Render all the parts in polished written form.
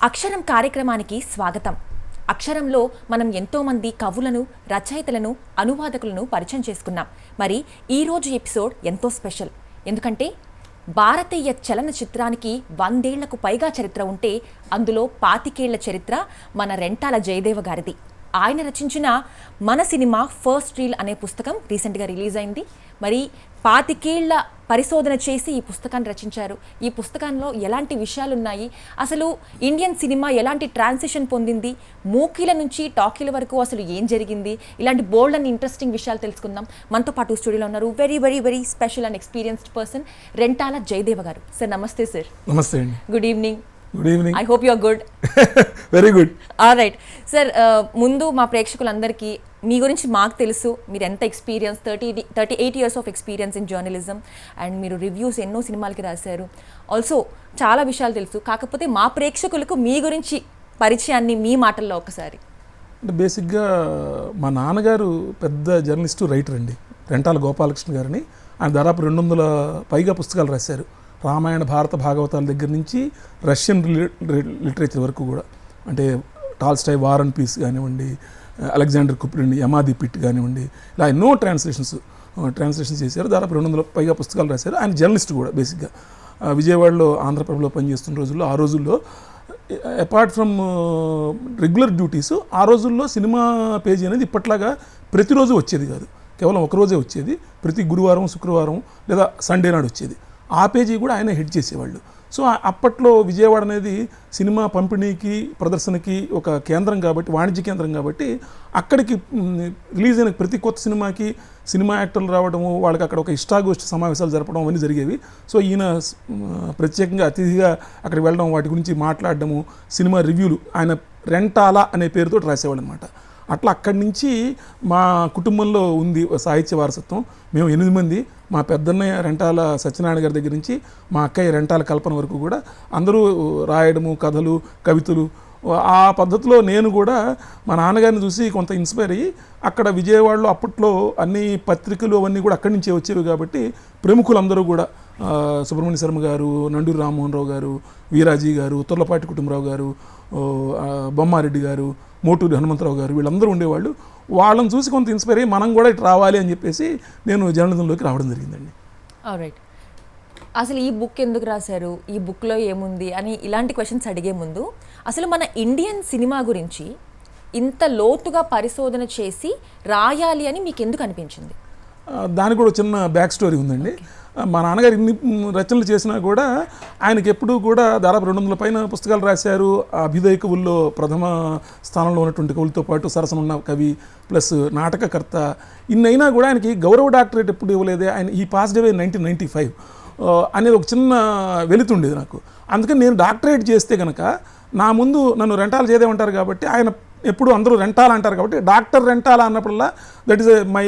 అక్షరం కార్యక్రమానికి స్వాగతం. అక్షరంలో మనం ఎంతోమంది కవులను, రచయితలను, అనువాదకులను పరిచయం చేసుకున్నాం. మరి ఈరోజు ఎపిసోడ్ ఎంతో స్పెషల్. ఎందుకంటే భారతీయ చలనచిత్రానికి 100 ఏళ్లకు పైగా చరిత్ర ఉంటే అందులో 25 ఏళ్ల చరిత్ర మన రెంటాల జయదేవ గారిది. ఆయన రచించిన మన సినిమా ఫస్ట్ రీల్ అనే పుస్తకం రీసెంట్గా రిలీజ్ అయింది. మరి 25 ఏళ్ల పరిశోధన చేసి ఈ పుస్తకాన్ని రచించారు. ఈ పుస్తకంలో ఎలాంటి విషయాలు ఉన్నాయి, అసలు ఇండియన్ సినిమా ఎలాంటి ట్రాన్సిషన్ పొందింది, మూకీల నుంచి టాకీల వరకు అసలు ఏం జరిగింది, ఇలాంటి బోల్డ్ అండ్ ఇంట్రెస్టింగ్ విషయాలు తెలుసుకుందాం. మనతో పాటు స్టూడియోలో ఉన్నారు very very very special and experienced person Rentala Jayadeva గారు. సార్ నమస్తే. సార్ నమస్తే అండి. Good evening. Good evening. I hope you are good. Very good. Right sir, ముందు మా ప్రేక్షకులందరికీ మీ గురించి మాకు తెలుసు. మీరు ఎంత experience, 38 years of experience in journalism, and మీరు రివ్యూస్ ఎన్నో సినిమాలకి రాశారు. ఆల్సో చాలా విషయాలు తెలుసు. కాకపోతే మా ప్రేక్షకులకు మీ గురించి పరిచయాన్ని మీ మాటల్లో ఒకసారి. అంటే బేసిక్గా మా నాన్నగారు పెద్ద జర్నలిస్టు, రైటర్ అండి, రెంటాల గోపాలకృష్ణ గారిని. ఆయన దాదాపు 200 పైగా పుస్తకాలు రాశారు. రామాయణ, భారత, భాగవతాల దగ్గర నుంచి రష్యన్ లిటరేచర్ వరకు కూడా. అంటే టాల్స్టాయ్ వార్ అండ్ పీస్ కానివ్వండి, అలెగ్జాండర్ కుప్రిన్, యమాది పిట్ కానివ్వండి, ఇలా ఎన్నో ట్రాన్స్లేషన్స్ చేశారు. దాదాపు 200 పైగా పుస్తకాలు రాశారు. ఆయన జర్నలిస్ట్ కూడా బేసిక్గా. విజయవాడలో ఆంధ్రప్రభలో పనిచేస్తున్న రోజుల్లో, ఆ రోజుల్లో అపార్ట్ ఫ్రమ్ రెగ్యులర్ డ్యూటీస్, ఆ రోజుల్లో సినిమా పేజీ అనేది ఇప్పట్లాగా ప్రతిరోజు వచ్చేది కాదు, కేవలం ఒకరోజే వచ్చేది. ప్రతి గురువారం, శుక్రవారం లేదా సండే నాడు వచ్చేది. ఆ పేజీ కూడా ఆయన హెడ్ చేసేవాళ్ళు. సో అప్పట్లో విజయవాడ అనేది సినిమా పంపిణీకి, ప్రదర్శనకి ఒక కేంద్రం కాబట్టి, వాణిజ్య కేంద్రం కాబట్టి, అక్కడికి రిలీజ్ అయిన ప్రతి కొత్త సినిమాకి సినిమా యాక్టర్లు రావడము, వాళ్ళకి అక్కడ ఒక ఇష్టాగోష్ఠి సమావేశాలు జరపడం అవన్నీ జరిగేవి. సో ఈయన ప్రత్యేకంగా అతిథిగా అక్కడికి వెళ్ళడం, వాటి గురించి మాట్లాడడము, సినిమా రివ్యూలు ఆయన రెంటాల అనే పేరుతో రాసేవాళ్ళు అనమాట. అట్లా అక్కడి నుంచి మా కుటుంబంలో ఉంది సాహిత్య వారసత్వం. మేము 8 మంది. మా పెద్దన్నయ్య రెంటాల సత్యనారాయణ గారి దగ్గర నుంచి మా అక్కయ్య రెంటాల కల్పన వరకు కూడా అందరూ రాయడము, కథలు, కవితలు. ఆ పద్ధతిలో నేను కూడా మా నాన్నగారిని చూసి కొంత ఇన్స్పైర్ అయ్యి, అక్కడ విజయవాడలో అప్పట్లో అన్ని పత్రికలు అవన్నీ కూడా అక్కడి నుంచే వచ్చేవి కాబట్టి ప్రముఖులందరూ కూడా సుబ్రహ్మణ్య శర్మ గారు, నండూరి రామ్మోహన్ రావు గారు, వీరాజీ గారు, తుర్లపాటి కుటుంబరావు గారు, బొమ్మారెడ్డి గారు, మోటూరి హనుమంతరావు గారు, వీళ్ళందరూ ఉండేవాళ్ళు. వాళ్ళని చూసి కొంత ఇన్స్పైర్ అయ్యి మనం కూడా ఇటు రావాలి అని చెప్పేసి నేను జర్నలిజంలోకి రావడం జరిగిందండి. రైట్. అసలు ఈ బుక్ ఎందుకు రాశారు, ఈ బుక్లో ఏముంది అని ఇలాంటి క్వశ్చన్స్ అడిగే ముందు అసలు మన ఇండియన్ సినిమా గురించి ఇంత లోతుగా పరిశోధన చేసి రాయాలి అని మీకు ఎందుకు అనిపించింది? దానికి కూడా చిన్న బ్యాక్ స్టోరీ ఉందండి. మా నాన్నగారు ఇన్ని రచనలు చేసినా కూడా ఆయనకి ఎప్పుడూ కూడా దాదాపు 200 పైన పుస్తకాలు రాశారు. అభ్యుదయ కవుల్లో ప్రథమ స్థానంలో ఉన్నటువంటి కవులతో పాటు సరసనున్న కవి ప్లస్ నాటకకర్త. ఇన్నైనా కూడా ఆయనకి గౌరవ డాక్టరేట్ ఎప్పుడు ఇవ్వలేదే. ఆయన ఈ పాస్డ్ అవే 1995 అనేది ఒక చిన్న వెలుతుండేది నాకు. అందుకని నేను డాక్టరేట్ చేస్తే కనుక నా ముందు నన్ను రెంటాలు చేయదేమంటారు కాబట్టి, ఆయన ఎప్పుడు అందరూ రెంటాల అంటారు కాబట్టి డాక్టర్ రెంటాల అన్నప్పుడల్లా that is my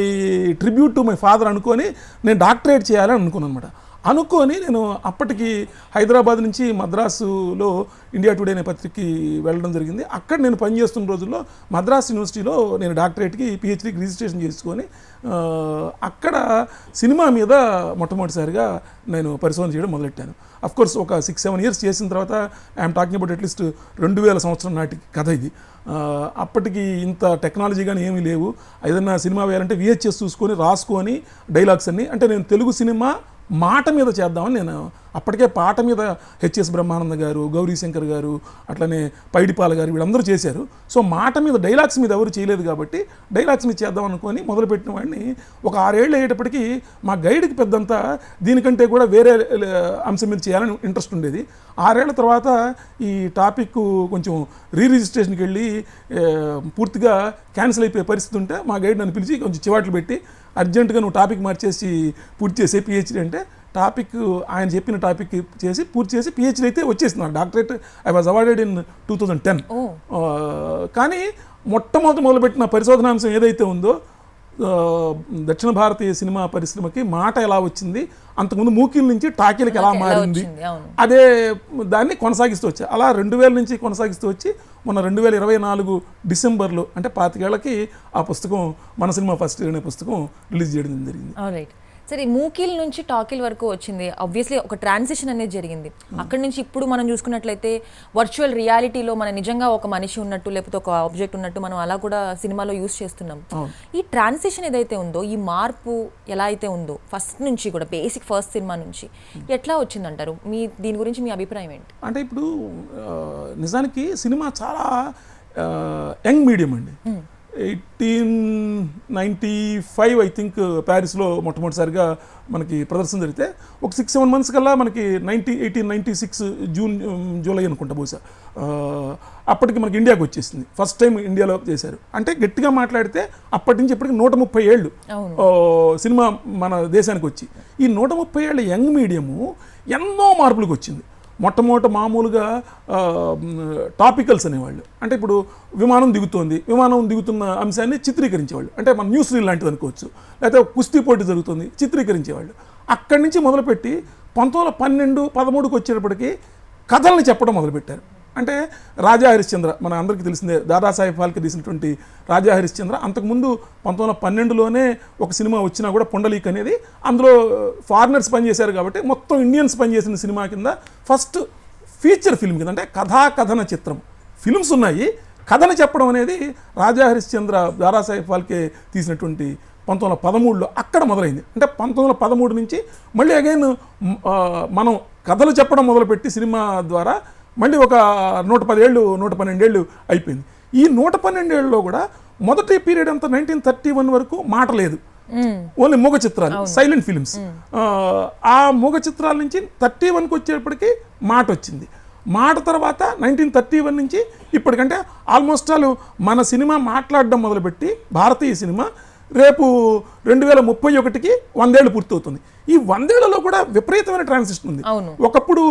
tribute to my father అనుకొని నేను డాక్టరేట్ చేయాలని అనుకున్నాను అనమాట. అనుకొని నేను అప్పటికి హైదరాబాద్ నుంచి మద్రాసులో ఇండియా టుడే అనే పత్రికకి వెళ్ళడం జరిగింది. అక్కడ నేను పనిచేస్తున్న రోజుల్లో మద్రాస్ యూనివర్సిటీలో నేను డాక్టరేట్కి, పిహెచ్డీకి రిజిస్ట్రేషన్ చేసుకొని అక్కడ సినిమా మీద మొట్టమొదటిసారిగా నేను పరిశోధన చేయడం మొదలెట్టాను. అఫ్కోర్స్ ఒక 6-7 years చేసిన తర్వాత ఐఎమ్ టాకింగ్ అబౌట్ అట్లీస్ట్ 2000 సంవత్సరం నాటి కథ ఇది. అప్పటికి ఇంత టెక్నాలజీ కానీ ఏమీ లేవు. ఏదైనా సినిమా వేయాలంటే VHS చూసుకొని రాసుకొని డైలాగ్స్ అన్నీ, అంటే నేను తెలుగు సినిమా మాట మీద చేద్దామని నేను అప్పటికే పాట మీద హెచ్ఎస్ బ్రహ్మానంద గారు, గౌరీశంకర్ గారు, అట్లనే పైడిపాల గారు వీళ్ళందరూ చేశారు. సో మాట మీద, డైలాగ్స్ మీద ఎవరు చేయలేదు కాబట్టి డైలాగ్స్ మీద చేద్దాం అనుకొని మొదలుపెట్టిన వాడిని. ఒక 6 ఏళ్ళు అయ్యేటప్పటికి మా గైడ్కి పెద్దంతా దీనికంటే కూడా వేరే అంశం మీద చేయాలని ఇంట్రెస్ట్ ఉండేది. 6 ఏళ్ల తర్వాత ఈ టాపిక్ కొంచెం రిజిస్ట్రేషన్కి వెళ్ళి పూర్తిగా క్యాన్సిల్ అయిపోయే పరిస్థితి ఉంటే మా గైడ్ నన్ను పిలిచి కొంచెం చివాట్లు పెట్టి, అర్జెంటుగా నువ్వు టాపిక్ మార్చేసి పూర్తి చేసే పిహెచ్డీ అంటే, టాపిక్ ఆయన చెప్పిన టాపిక్ చేసి పూర్తి చేసి పిహెచ్డీ అయితే వచ్చేసింది. నాకు doctorate I was awarded in 2010. కానీ మొదలుపెట్టిన పరిశోధనాంశం ఏదైతే ఉందో, దక్షిణ భారతీయ సినిమా పరిశ్రమకి మాట ఎలా వచ్చింది, అంతకుముందు మూకీల నుంచి టాకీలకు ఎలా మారింది, అదే దాన్ని కొనసాగిస్తూ వచ్చా. అలా 2000 నుంచి కొనసాగిస్తూ వచ్చి మొన్న 2024 డిసెంబర్లో, అంటే 25 ఏళ్ళకి ఆ పుస్తకం మన సినిమా ఫస్ట్ అనే పుస్తకం రిలీజ్ చేయడం జరిగింది. రైట్. సరే మూకీల నుంచి టాకీల వరకు వచ్చింది, ఆబ్వియస్లీ ఒక ట్రాన్సిషన్ అనేది జరిగింది. అక్కడి నుంచి ఇప్పుడు మనం చూసుకున్నట్లయితే వర్చువల్ రియాలిటీలో మన నిజంగా ఒక మనిషి ఉన్నట్టు లేకపోతే ఒక ఆబ్జెక్ట్ ఉన్నట్టు మనం అలా కూడా సినిమాలో యూస్ చేస్తున్నాం. ఈ ట్రాన్సిషన్ ఏదైతే ఉందో, ఈ మార్పు ఎలా అయితే ఉందో ఫస్ట్ నుంచి కూడా బేసిక్ ఫస్ట్ సినిమా నుంచి ఎట్లా వచ్చిందంటారు? దీని గురించి మీ అభిప్రాయం ఏంటి? అంటే ఇప్పుడు నిజానికి సినిమా చాలా యంగ్ మీడియం అండి. 1895 ఐ థింక్ ప్యారిస్లో మొట్టమొదటిసారిగా మనకి ప్రదర్శన జరిగితే ఒక 6-7 months కల్లా మనకి 1896 జూలై అనుకుంటా బహుశా అప్పటికి మనకి ఇండియాకి వచ్చేసింది. ఫస్ట్ టైం ఇండియాలో చేశారు. అంటే గట్టిగా మాట్లాడితే అప్పటి నుంచి ఇప్పటికి 130 ఏళ్ళు సినిమా మన దేశానికి వచ్చి, ఈ 130 ఏళ్ళ యంగ్ మీడియము ఎన్నో మార్పులకు వచ్చింది. మొట్టమొదట మామూలుగా టాపికల్స్ అనేవాళ్ళు, అంటే ఇప్పుడు విమానం దిగుతున్న అంశాన్ని చిత్రీకరించేవాళ్ళు, అంటే మన న్యూస్ రీల్ లాంటిది అనుకోవచ్చు, లేకపోతే కుస్తీ పోటీ జరుగుతుంది చిత్రీకరించేవాళ్ళు. అక్కడి నుంచి మొదలుపెట్టి 1912-13కి వచ్చేటప్పటికి కథల్ని చెప్పడం మొదలుపెట్టారు. అంటే రాజా హరిశ్చంద్ర మన అందరికీ తెలిసిందే, దాదాసాహెబ్ ఫాల్కే తీసినటువంటి రాజా హరిశ్చంద్ర. అంతకుముందు 1912లోనే ఒక సినిమా వచ్చినా కూడా పుండలీక్ అనేది, అందులో ఫారినర్స్ పనిచేశారు కాబట్టి మొత్తం ఇండియన్స్ పనిచేసిన సినిమా కింద ఫస్ట్ ఫీచర్ ఫిల్మ్ కింద, అంటే కథన చిత్రం ఫిల్మ్స్ ఉన్నాయి, కథను చెప్పడం అనేది రాజా హరిశ్చంద్ర దాదాసాహెబ్ ఫాల్కే తీసినటువంటి 1913లో అక్కడ మొదలైంది. అంటే 1913 నుంచి మళ్ళీ అగైన్ మనం కథలు చెప్పడం మొదలుపెట్టి సినిమా ద్వారా మళ్ళీ ఒక 112 ఏళ్ళు అయిపోయింది. ఈ 112 ఏళ్ళలో కూడా మొదటి పీరియడ్ అంతా 1931 వరకు మాట లేదు, ఓన్లీ మూగ చిత్రాలు, సైలెంట్ ఫిలిమ్స్. ఆ మూగ చిత్రాల నుంచి 31కి వచ్చేటప్పటికి మాట వచ్చింది. మాట తర్వాత 1931 నుంచి ఇప్పటికంటే ఆల్మోస్ట్ ఆల్ మన సినిమా మాట్లాడడం మొదలుపెట్టి భారతీయ సినిమా రేపు 2031కి 100 ఏళ్ళు పూర్తవుతుంది. ఈ 100 ఏళ్లలో కూడా విపరీతమైన ట్రాన్సిషన్ ఉంది. ఒకప్పుడు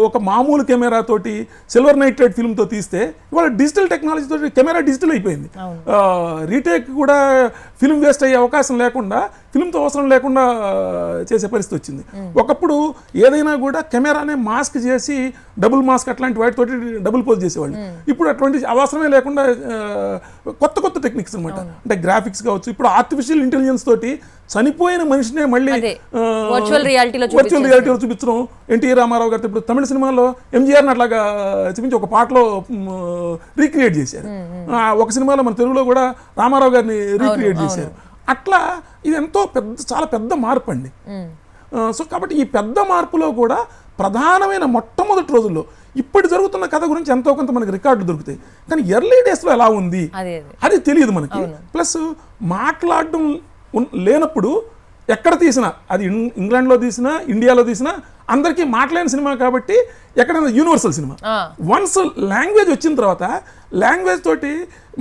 ఒక మామూలు కెమెరా తోటి సిల్వర్ నైట్రేట్ ఫిల్మ్తో తీస్తే ఇవాళ డిజిటల్ టెక్నాలజీ తోటి కెమెరా డిజిటల్ అయిపోయింది. రీటేక్ కూడా ఫిల్మ్ వేస్ట్ అయ్యే అవకాశం లేకుండా, ఫిల్మ్తో అవసరం లేకుండా చేసే పరిస్థితి వచ్చింది. ఒకప్పుడు ఏదైనా కూడా కెమెరానే మాస్క్ చేసి డబుల్ మాస్క్ అట్లాంటి వాటితోటి డబుల్ పోజ్ చేసేవాళ్ళు. ఇప్పుడు అటువంటి అవసరమే లేకుండా కొత్త టెక్నిక్స్ అనమాట, అంటే గ్రాఫిక్స్ కావచ్చు. ఇప్పుడు ఆర్టిఫిషియల్ ఇంటెలిజెన్స్ తోటి చనిపోయిన మనిషినే మళ్ళీ వర్చువల్ రియాలిటీలో చూపించడం. ఎన్టీ రామారావు గారితో ఇప్పుడు తమిళ సినిమాలో ఎంజీఆర్ని అట్లాగా చూపించి ఒక పాటలో రీక్రియేట్ చేశారు. ఒక సినిమాలో మన తెలుగులో కూడా రామారావు గారిని రీక్రియేట్ చేశారు. అట్లా ఇది ఎంతో చాలా పెద్ద మార్పు అండి. సో కాబట్టి ఈ పెద్ద మార్పులో కూడా ప్రధానమైన మొట్టమొదటి రోజుల్లో ఇప్పుడు జరుగుతున్న కథ గురించి ఎంతో కొంత మనకి రికార్డులు దొరుకుతాయి, కానీ ఎర్లీ డేస్లో ఎలా ఉంది అది తెలియదు మనకి. ప్లస్ మాట్లాడడం లేనప్పుడు ఎక్కడ తీసినా, అది ఇంగ్లాండ్లో తీసినా ఇండియాలో తీసినా అందరికీ మాట్లాడిన సినిమా కాబట్టి ఎక్కడైనా యూనివర్సల్ సినిమా. వన్స్ లాంగ్వేజ్ వచ్చిన తర్వాత లాంగ్వేజ్ తోటి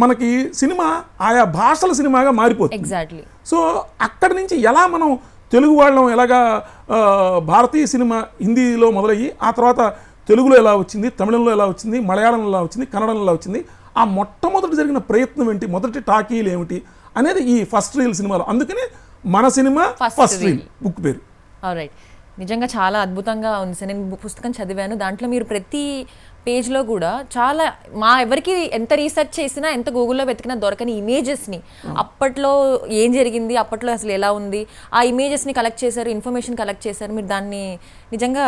మనకి సినిమా ఆయా భాషల సినిమాగా మారిపోతుంది. ఎగ్జాక్ట్లీ. సో అక్కడి నుంచి ఎలా మనం తెలుగు వాళ్ళం ఎలాగా భారతీయ సినిమా హిందీలో మొదలయ్యి ఆ తర్వాత తెలుగులో ఎలా వచ్చింది, తమిళంలో ఎలా వచ్చింది, మలయాళంలో ఎలా వచ్చింది, కన్నడంలో ఎలా వచ్చింది, ఆ మొట్టమొదటి జరిగిన ప్రయత్నం ఏంటి, మొదటి టాకీలు ఏమిటి అనేది ఈ ఫస్ట్ రీల్ సినిమాలో. అందుకనే మన సినిమా ఫస్ట్ రీల్ బుక్ పేరు. ఆల్రైట్, నిజంగా చాలా అద్భుతంగా ఉంది సార్. నేను పుస్తకం చదివాను, దాంట్లో మీరు ప్రతి పేజ్లో కూడా చాలా ఎవరికి ఎంత రీసెర్చ్ చేసినా ఎంత గూగుల్లో వెతికినా దొరకని ఇమేజెస్ని, అప్పట్లో ఏం జరిగింది, అప్పట్లో అసలు ఎలా ఉంది, ఆ ఇమేజెస్ని కలెక్ట్ చేశారు, ఇన్ఫర్మేషన్ కలెక్ట్ చేశారు. మీరు దాన్ని నిజంగా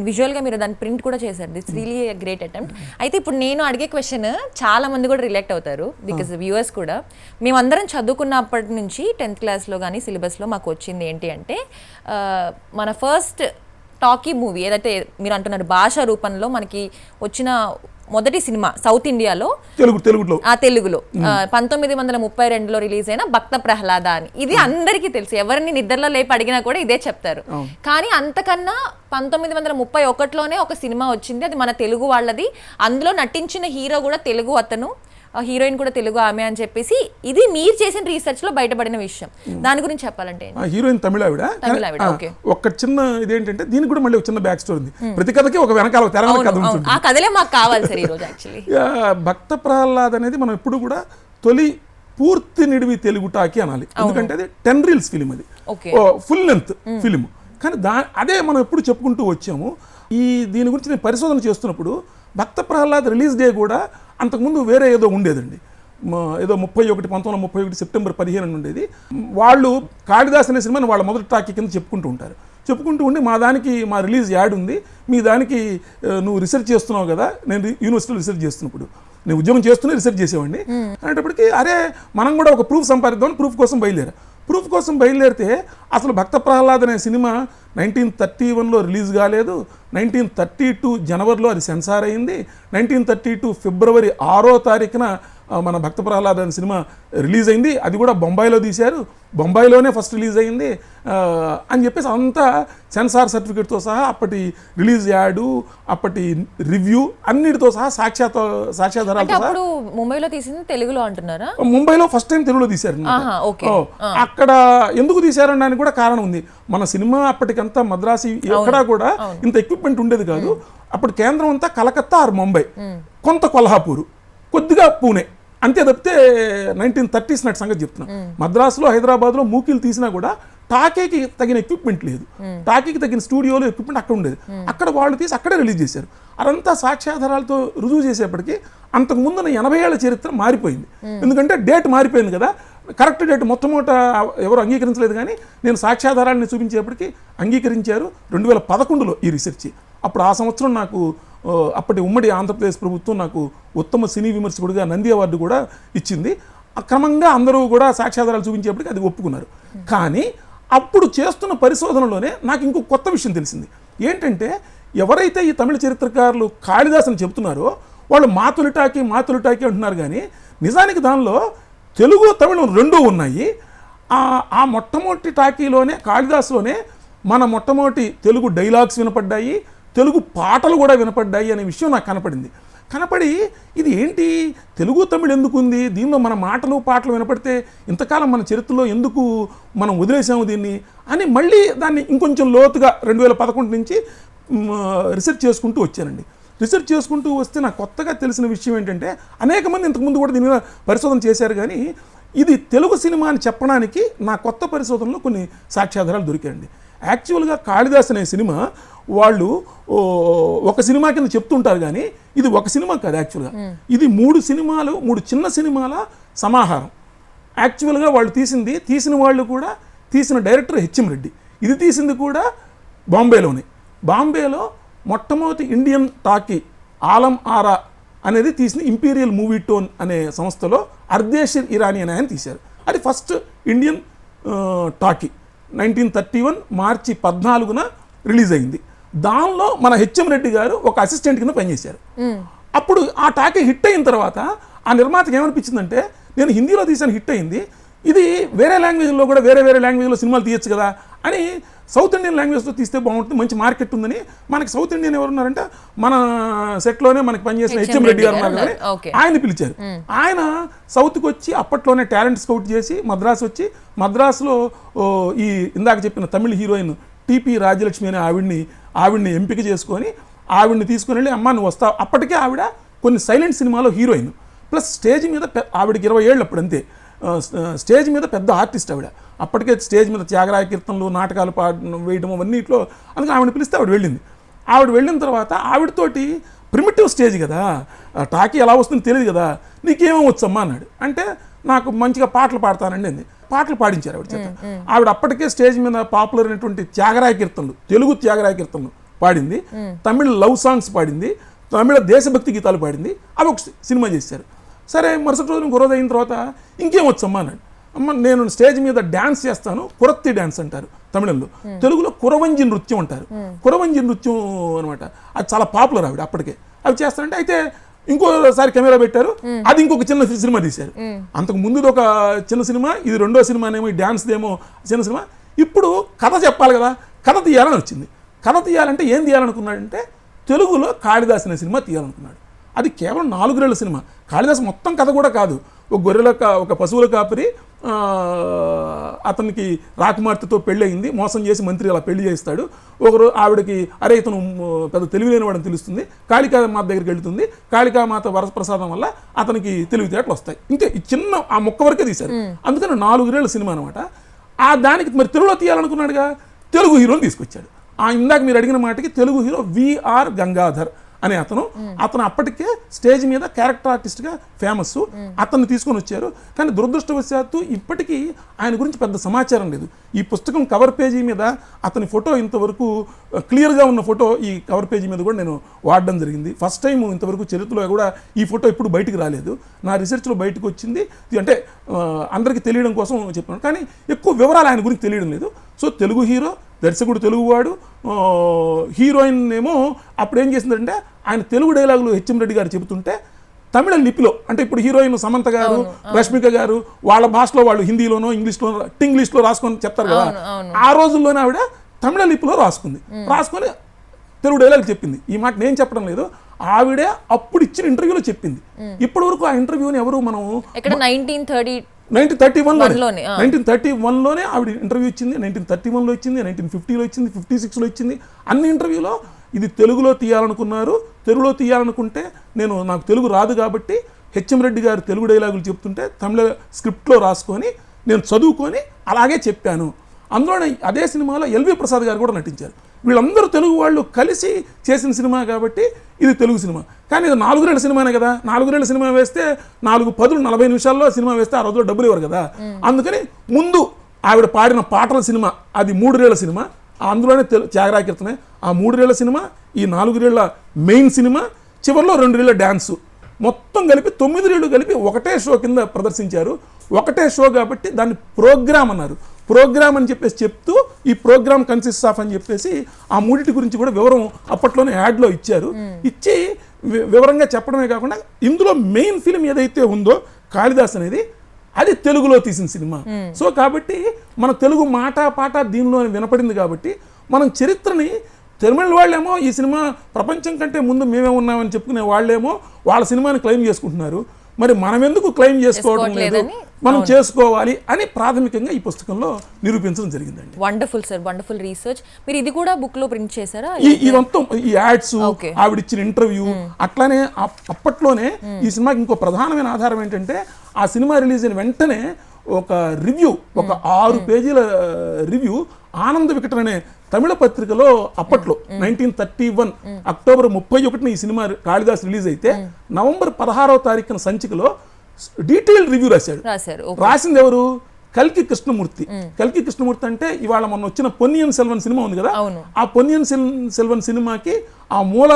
విజువల్గా మీరు దాన్ని ప్రింట్ కూడా చేశారు. That's really great attempt. అయితే ఇప్పుడు నేను అడిగే క్వశ్చన్ చాలా మంది కూడా రిలేట్ అవుతారు, బికాజ్ వ్యూవర్స్ కూడా. మేమందరం చదువుకున్నప్పటి నుంచి 10th క్లాస్లో కానీ సిలబస్లో మాకు వచ్చింది ఏంటి అంటే, మన ఫస్ట్ టాకీ మూవీ ఏదైతే మీరు అంటున్నారు భాష రూపంలో మనకి వచ్చిన మొదటి సినిమా సౌత్ ఇండియాలో తెలుగులో 1932లో రిలీజ్ అయిన భక్త ప్రహ్లాద అని. ఇది అందరికీ తెలుసు, ఎవరిని నిద్రలో లేపి అడిగినా కూడా ఇదే చెప్తారు. కానీ అంతకన్నా 1931లోనే ఒక సినిమా వచ్చింది, అది మన తెలుగు వాళ్ళది. అందులో నటించిన హీరో కూడా తెలుగు అతను, హీరోయిన్ కూడా తెలుగు ఆమె అని చెప్పేసి ఇది మీరు చేసిన రీసెర్చ్ లో బయటపడిన విషయం. దాని గురించి చెప్పాలంటే హీరోయిన్ తమిళావిడ. ఒక చిన్న ఇదేంటంటే దీనికి కూడా మళ్ళీ ఒక చిన్న బ్యాక్ స్టోరీ ఉంది. ప్రతి కథకి ఒక వెనకాల తెర కథ ఉంటుంది. ఆ కథలే మాకు కావాలి సార్ ఈరోజు. యాక్చువల్లీ భక్త ప్రహ్లాద్ అనేది మనం ఎప్పుడు కూడా తొలి పూర్తి నిడివి తెలుగు టాకీ అనాలి, ఎందుకంటే అది 10 reels ఫిలిం, అది ఫుల్ లెంత్ ఫిలిం. కానీ అదే మనం ఎప్పుడు చెప్పుకుంటూ వచ్చాము. దీని గురించి నేను పరిశోధన చేస్తున్నప్పుడు భక్త ప్రహ్లాద్ రిలీజ్ డే కూడా అంతకుముందు వేరే ఏదో ఉండేదండి. ఏదో 1931 సెప్టెంబర్ 15 ఉండేది. వాళ్ళు కాళిదాస్ అనే సినిమాని వాళ్ళ మొదటి టాకీ కింద చెప్పుకుంటూ ఉండి మా రిలీజ్ యాడ్ ఉంది, మీ దానికి నువ్వు రీసెర్చ్ చేస్తున్నావు కదా, నేను యూనివర్సిటీలో రీసెర్చ్ చేస్తున్నప్పుడు నేను ఉద్యోగం చేస్తూనే రీసెర్చ్ చేసేవాడిని అనేటప్పటికి అరే మనం కూడా ఒక ప్రూఫ్ సంపాదిద్దామని ప్రూఫ్ కోసం బయలుదేరితే అసలు భక్త ప్రహ్లాద్ అనే సినిమా 1931లో రిలీజ్ కాలేదు, 1932 జనవరిలో అది సెన్సార్ అయింది, 1932 ఫిబ్రవరి 6వ తారీఖున మన భక్త ప్రహ్లాద్ అనే సినిమా రిలీజ్ అయింది, అది కూడా బొంబాయిలో తీశారు, బొంబాయిలోనే ఫస్ట్ రిలీజ్ అయింది అని చెప్పేసి అంతా సెన్సార్ సర్టిఫికేట్తో సహా అప్పటి రిలీజ్ యాడు అప్పటి రివ్యూ అన్నిటితో సహా సాక్ష్యాధారాలతో సహా. ముంబైలో తీసింది తెలుగులో అంటున్నారా? ముంబైలో ఫస్ట్ టైం తెలుగులో తీశారు. అక్కడ ఎందుకు తీశారనడానికి కూడా కారణం ఉంది. మన సినిమా అప్పటికంతా మద్రాసి ఎక్కడా కూడా ఇంత ఎక్విప్మెంట్ ఉండేది కాదు. అప్పుడు కేంద్రం అంతా కలకత్తా ఆర్ ముంబై, కొంత కొల్హాపూర్, కొద్దిగా పూణే, అంతే తప్పితే 1930s నాటి సంగతి చెప్తున్నా. మద్రాసులో హైదరాబాద్లో మూకీలు తీసినా కూడా టాకీకి తగిన ఎక్విప్మెంట్ లేదు, టాకీకి తగిన స్టూడియోలో ఎక్విప్మెంట్ అక్కడ ఉండేది. అక్కడ వాళ్ళు తీసి అక్కడే రిలీజ్ చేశారు. అదంతా సాక్ష్యాధారాలతో రుజువు చేసేప్పటికీ అంతకు ముందున్న 80 ఏళ్ల చరిత్ర మారిపోయింది. ఎందుకంటే డేట్ మారిపోయింది కదా, కరెక్ట్ డేట్ మొట్టమొదట ఎవరు అంగీకరించలేదు, కానీ నేను సాక్ష్యాధారాన్ని చూపించేప్పటికీ అంగీకరించారు 2011లో ఈ రీసెర్చ్. అప్పుడు ఆ సంవత్సరం నాకు అప్పటి ఉమ్మడి ఆంధ్రప్రదేశ్ ప్రభుత్వం నాకు ఉత్తమ సినీ విమర్శకుడిగా నంది అవార్డు కూడా ఇచ్చింది. క్రమంగా అందరూ కూడా సాక్ష్యాధారాలు చూపించేప్పటికి అది ఒప్పుకున్నారు. కానీ అప్పుడు చేస్తున్న పరిశోధనలోనే నాకు ఇంకో కొత్త విషయం తెలిసింది. ఏంటంటే ఎవరైతే ఈ తమిళ చరిత్రకారులు కాళిదాస్ అని చెప్తున్నారో వాళ్ళు మాతులిటాకి అంటున్నారు, కానీ నిజానికి దానిలో తెలుగు తమిళం రెండూ ఉన్నాయి. ఆ మొట్టమొదటి టాకీలోనే కాళిదాస్లోనే మన మొట్టమొదటి తెలుగు డైలాగ్స్ వినపడ్డాయి, తెలుగు పాటలు కూడా వినపడ్డాయి అనే విషయం నాకు కనపడి ఇది ఏంటి, తెలుగు తమిళ్ ఎందుకు ఉంది, దీనిలో మన మాటలు పాటలు వినపడితే ఇంతకాలం మన చరిత్రలో ఎందుకు మనం వదిలేసాము దీన్ని అని మళ్ళీ దాన్ని ఇంకొంచెం లోతుగా 2011 నుంచి రీసెర్చ్ చేసుకుంటూ వచ్చానండి. రీసెర్చ్ చేసుకుంటూ వస్తే నాకు కొత్తగా తెలిసిన విషయం ఏంటంటే అనేక మంది ఇంతకుముందు కూడా దీని మీద పరిశోధన చేశారు, కానీ ఇది తెలుగు సినిమా అని చెప్పడానికి నా కొత్త పరిశోధనలో కొన్ని సాక్ష్యాధారాలు దొరికాయండి. యాక్చువల్గా కాళిదాస్ అనే సినిమా వాళ్ళు ఒక సినిమా కింద చెప్తుంటారు, కానీ ఇది ఒక సినిమా కాదు. యాక్చువల్గా ఇది 3 చిన్న సినిమాల సమాహారం. యాక్చువల్గా వాళ్ళు తీసిన వాళ్ళు కూడా తీసిన డైరెక్టర్ హెచ్ఎం రెడ్డి, ఇది తీసింది కూడా బాంబేలో మొట్టమొదటి ఇండియన్ టాకీ ఆలం ఆరా అనేది తీసిన ఇంపీరియల్ మూవీ టోన్ అనే సంస్థలో అర్దేశర్ ఇరానీ అని ఆయన తీశారు. అది ఫస్ట్ ఇండియన్ టాకీ 1931 మార్చి 14న రిలీజ్ అయింది. దానిలో మన హెచ్ఎం రెడ్డి గారు ఒక అసిస్టెంట్ కింద పనిచేశారు. అప్పుడు ఆ టాకీ హిట్ అయిన తర్వాత ఆ నిర్మాతకి ఏమనిపించిందంటే, నేను హిందీలో తీసాను, హిట్ అయింది, ఇది వేరే లాంగ్వేజ్లో కూడా వేరే లాంగ్వేజ్లో సినిమాలు తీయచ్చు కదా అని సౌత్ ఇండియన్ లాంగ్వేజ్లో తీస్తే బాగుంటుంది, మంచి మార్కెట్ ఉందని మనకి సౌత్ ఇండియన్ ఎవరున్నారంటే మన సెట్లోనే మనకి పనిచేసిన హెచ్ఎం రెడ్డి గారు ఉన్నారు కదా, ఆయన పిలిచారు. ఆయన సౌత్కి వచ్చి అప్పట్లోనే టాలెంట్ స్కౌట్ చేసి మద్రాసులో ఈ ఇందాక చెప్పిన తమిళ హీరోయిన్ టిపి రాజ్యలక్ష్మి అనే ఆవిడ్ని ఎంపిక చేసుకొని ఆవిడ్ని తీసుకుని వెళ్ళి అమ్మ నువ్వు వస్తావు. అప్పటికే ఆవిడ కొన్ని సైలెంట్ సినిమాలో హీరోయిన్, ప్లస్ స్టేజ్ మీద ఆవిడకి 20 ఏళ్ళు అప్పుడు అంతే, స్టేజ్ మీద పెద్ద ఆర్టిస్ట్ ఆవిడ. అప్పటికే స్టేజ్ మీద త్యాగరాయ కీర్తనలు నాటకాలు వేయడం అవన్నీట్లో, అందుకని ఆవిడని పిలిస్తే ఆవిడ వెళ్ళిన తర్వాత ఆవిడతోటి ప్రిమిటివ్ స్టేజ్ కదా, టాకీ ఎలా వస్తుందో తెలియదు కదా, నీకేమో వచ్చమ్మా అన్నాడు. అంటే నాకు మంచిగా పాటలు పాడతానండి అంది. పాటలు పాడించారు ఆవిడ చేత. ఆవిడ అప్పటికే స్టేజ్ మీద పాపులర్ అయినటువంటి త్యాగరాయ కీర్తనలు, తెలుగు త్యాగరాయ కీర్తనలు పాడింది, తమిళ లవ్ సాంగ్స్ పాడింది, తమిళ దేశభక్తి గీతాలు పాడింది. అవి ఒక సినిమా చేశారు. సరే మరుసటి రోజు ఇంకో రోజు అయిన తర్వాత ఇంకేం వచ్చమ్మా అన్నాడు. అమ్మ నేను స్టేజ్ మీద డ్యాన్స్ చేస్తాను, కురత్తి డ్యాన్స్ అంటారు తమిళంలో, తెలుగులో కురవంజి నృత్యం అంటారు. కురవంజి నృత్యం అనమాట, అది చాలా పాపులర్ ఆవిడ అప్పటికే. అవి చేస్తానంటే అయితే ఇంకోసారి కెమెరా పెట్టారు, అది ఇంకొక చిన్న సినిమా తీశారు. అంతకు ముందు ఒక చిన్న సినిమా, ఇది రెండో సినిమానేమో, ఈ డ్యాన్స్దేమో చిన్న సినిమా. ఇప్పుడు కథ చెప్పాలి కదా, కథ తీయాలని వచ్చింది. కథ తీయాలంటే ఏం తీయాలనుకున్నాడంటే తెలుగులో కాళిదాస్ అనే సినిమా తీయాలనుకున్నాడు. అది కేవలం 4 ఏళ్ల సినిమా. కాళిదాస్ మొత్తం కథ కూడా కాదు, ఒక పశువుల కాపరి, అతనికి రాకుమార్తెతో పెళ్ళయింది, మోసం చేసి మంత్రి అలా పెళ్లి చేస్తాడు. ఒకరు ఆవిడకి అరే ఇతను పెద్ద తెలివిలేని వాడని తెలుస్తుంది, కాళికామాత దగ్గరికి వెళ్తుంది, కాళికామాత వరప్రసాదం వల్ల అతనికి తెలివితేటలు వస్తాయి. ఇంతే, ఈ చిన్న ఆ మొక్క వరకే తీశారు. అందుకని 4 ఏళ్ల సినిమా అనమాట. ఆ దానికి మరి తెలుగులో తీయాలనుకున్నాడుగా, తెలుగు హీరోని తీసుకొచ్చాడు. ఇందాక మీరు అడిగిన మాటకి తెలుగు హీరో విఆర్ గంగాధర్. అనే అతను అప్పటికే స్టేజ్ మీద క్యారెక్టర్ ఆర్టిస్ట్గా ఫేమస్. అతన్ని తీసుకొని వచ్చారు. కానీ దురదృష్టవశాత్తు ఇప్పటికీ ఆయన గురించి పెద్ద సమాచారం లేదు. ఈ పుస్తకం కవర్ పేజీ మీద అతని ఫోటో ఇంతవరకు క్లియర్గా ఉన్న ఫోటో ఈ కవర్ పేజీ మీద కూడా నేను వాడడం జరిగింది. ఫస్ట్ టైం ఇంతవరకు చరిత్రలో కూడా ఈ ఫోటో ఇప్పుడు బయటికి రాలేదు. నా రీసెర్చ్లో బయటకు వచ్చింది. అంటే అందరికీ తెలియడం కోసం చెప్పాను, కానీ ఎక్కువ వివరాలు ఆయన గురించి తెలియడం లేదు. సో తెలుగు హీరో, దర్శకుడు తెలుగువాడు, హీరోయిన్ ఏమో అప్పుడు ఏం చేసిందంటే ఆయన తెలుగు డైలాగులు హెచ్ఎం రెడ్డి గారు చెబుతుంటే తమిళ లిపిలో, అంటే ఇప్పుడు హీరోయిన్ సమంత గారు, రష్మిక గారు వాళ్ళ భాషలో వాళ్ళు హిందీలోనో ఇంగ్లీష్లో రాసుకొని చెప్తారు కదా, ఆ రోజుల్లోనే ఆవిడ తమిళ లిపిలో రాసుకొని తెలుగు డైలాగ్ చెప్పింది. ఈ మాట నేను చెప్పడం లేదు, ఆవిడే అప్పుడు ఇచ్చిన ఇంటర్వ్యూలో చెప్పింది. ఇప్పటి వరకు ఆ ఇంటర్వ్యూని ఎవరు మనం 1931లోనే ఆవిడ ఇంటర్వ్యూ ఇచ్చింది. 1931లో ఇచ్చింది, 1950లో ఇచ్చింది, 56లో ఇచ్చింది. అన్ని ఇంటర్వ్యూలో ఇది తెలుగులో తీయాలనుకున్నారు. తెలుగులో తీయాలనుకుంటే నాకు తెలుగు రాదు కాబట్టి హెచ్ఎం రెడ్డి గారు తెలుగు డైలాగులు చెప్తుంటే తమిళ స్క్రిప్ట్లో రాసుకొని నేను చదువుకొని అలాగే చెప్పాను. అందులోనే అదే సినిమాలో ఎల్వి ప్రసాద్ గారు కూడా నటించారు. వీళ్ళందరూ తెలుగు వాళ్ళు కలిసి చేసిన సినిమా కాబట్టి ఇది తెలుగు సినిమా. కానీ ఇది 4 నెలల సినిమానే కదా. 4 నెలల సినిమా వేస్తే 4 10 40 నిమిషాల్లో సినిమా వేస్తే ఆ రోజుల్లో డబ్బులు ఇవ్వరు కదా. అందుకని ముందు ఆవిడ పాడిన పాటల సినిమా అది 3 నెలల సినిమా, అందులోనే త్యాగరాయ కీర్తనే. ఆ 3 నెలల సినిమా, ఈ 4 నెలల మెయిన్ సినిమా, చివరిలో 2 నెలల డ్యాన్సు, మొత్తం కలిపి 9 నెలలు కలిపి ఒకటే షో కింద ప్రదర్శించారు. ఒకటే షో కాబట్టి దాన్ని ప్రోగ్రామ్ అన్నారు. ప్రోగ్రామ్ అని చెప్పేసి చెప్తూ ఈ ప్రోగ్రామ్ కన్సిస్ట్ ఆఫ్ అని చెప్పేసి ఆ మూడిటి గురించి కూడా వివరం అప్పట్లోనే యాడ్లో ఇచ్చారు. ఇచ్చి వివరంగా చెప్పడమే కాకుండా ఇందులో మెయిన్ ఫిలిం ఏదైతే ఉందో కాళిదాస్ అనేది అది తెలుగులో తీసిన సినిమా. సో కాబట్టి మన తెలుగు మాట పాట దీనిలో వినపడింది కాబట్టి మనం చరిత్రని, తమిళ వాళ్ళేమో ఈ సినిమా ప్రపంచం కంటే ముందు మేమే ఉన్నామని చెప్పుకునే వాళ్ళేమో వాళ్ళ సినిమాని క్లెయిమ్ చేసుకుంటున్నారు. మరి మనం ఎందుకు క్లెయిమ్ చేసుకోవడం లేదు, మనం చేసుకోవాలి అని ప్రాథమికంగా ఈ పుస్తకంలో నిరూపించడం జరిగిందండి. Wonderful sir, wonderful research. మీరు ఇది కూడా బుక్ లో ప్రింట్ చేశారా? ఇదంతా ఈ యాడ్స్, ఆవిడిచ్చిన ఇంటర్వ్యూ, అట్లానే అప్పట్లోనే ఈ సినిమాకి ఇంకో ప్రధానమైన ఆధారం ఏంటంటే ఆ సినిమా రిలీజ్ అయిన వెంటనే ఒక రివ్యూ, ఒక 6 పేజీల రివ్యూ ఆనంద వికటన్ అనే తమిళ పత్రికలో అప్పట్లో 1931 అక్టోబర్ 31 ఈ సినిమా కాళిదాస్ రిలీజ్ అయితే నవంబర్ 16వ తారీఖున సంచికలో డీటెయిల్డ్ రివ్యూ రాశాడు. రాసింది ఎవరు? కల్కి కృష్ణమూర్తి. కల్కి కృష్ణమూర్తి అంటే ఇవాళ మొన్న వచ్చిన పొన్నియిన్ సెల్వన్ సినిమా ఉంది కదా, ఆ పొన్నియిన్ సెల్వన్ సినిమాకి ఆ మూల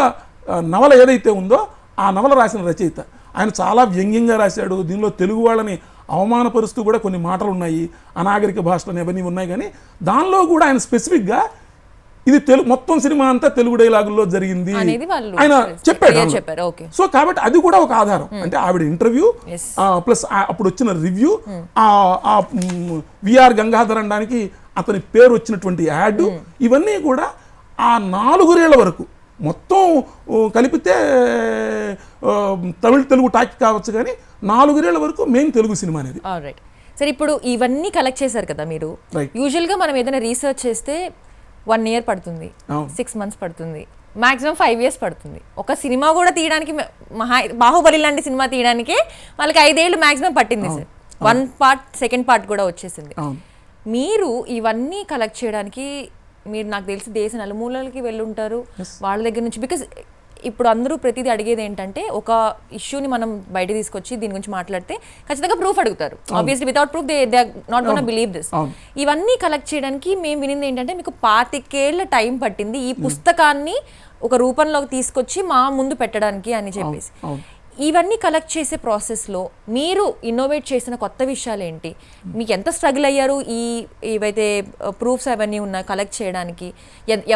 నవల ఏదైతే ఉందో ఆ నవల రాసిన రచయిత. ఆయన చాలా వ్యంగ్యంగా రాశాడు. దీనిలో తెలుగు వాళ్ళని అవమానపరుస్తూ కూడా కొన్ని మాటలు ఉన్నాయి, అనాగరిక భాషలు అవన్నీ ఉన్నాయి. కానీ దానిలో కూడా ఆయన స్పెసిఫిక్గా ఇది మొత్తం సినిమా అంతా తెలుగు డైలాగుల్లో జరిగింది ఆయన చెప్పాడు. సో కాబట్టి అది కూడా ఒక ఆధారం. అంటే ఆవిడ ఇంటర్వ్యూ ప్లస్ అప్పుడు వచ్చిన రివ్యూ, విఆర్ గంగాధర్ అనడానికి అతని పేరు వచ్చినటువంటి యాడ్, ఇవన్నీ కూడా ఆ 4 నెలల వరకు మొత్తం కలిపితే తమిళ తెలుగు టాక్ కావచ్చు, కానీ 4 నెలల వరకు మెయిన్ తెలుగు సినిమా అనేది. సరే, ఇప్పుడు ఇవన్నీ కలెక్ట్ చేశారు కదా మీరు. యూజువల్గా మనం ఏదైనా రీసెర్చ్ చేస్తే 1 year పడుతుంది, 6 months పడుతుంది, మాక్సిమం 5 years పడుతుంది. ఒక సినిమా కూడా తీయడానికి, బాహుబలి లాంటి సినిమా తీయడానికి వాళ్ళకి 5 ఏళ్ళు మాక్సిమం పట్టింది సార్. 1 part, 2nd part కూడా వచ్చేసింది. మీరు ఇవన్నీ కలెక్ట్ చేయడానికి మీరు నాకు తెలిసి దేశ నలుమూలలకి వెళ్ళుంటారు వాళ్ళ దగ్గర నుంచి. బికాస్ ఇప్పుడు అందరూ ప్రతిదీ అడిగేది ఏంటంటే ఒక ఇష్యూని మనం బయట తీసుకొచ్చి దీని గురించి మాట్లాడితే ఖచ్చితంగా ప్రూఫ్ అడుగుతారు. Obviously without proof they are not gonna believe this. ఇవన్నీ కలెక్ట్ చేయడానికి మేము వినింది ఏంటంటే మీకు 25 ఏళ్ల టైం పట్టింది ఈ పుస్తకాన్ని ఒక రూపంలోకి తీసుకొచ్చి మా ముందు పెట్టడానికి అని చెప్పేసి. ఇవన్నీ కలెక్ట్ చేసే ప్రాసెస్లో మీరు ఇన్నోవేట్ చేసిన కొత్త విషయాలు ఏంటి? మీకు ఎంత స్ట్రగుల్ అయ్యారు ఏవైతే ప్రూఫ్స్ అవన్నీ ఉన్నాయి కలెక్ట్ చేయడానికి?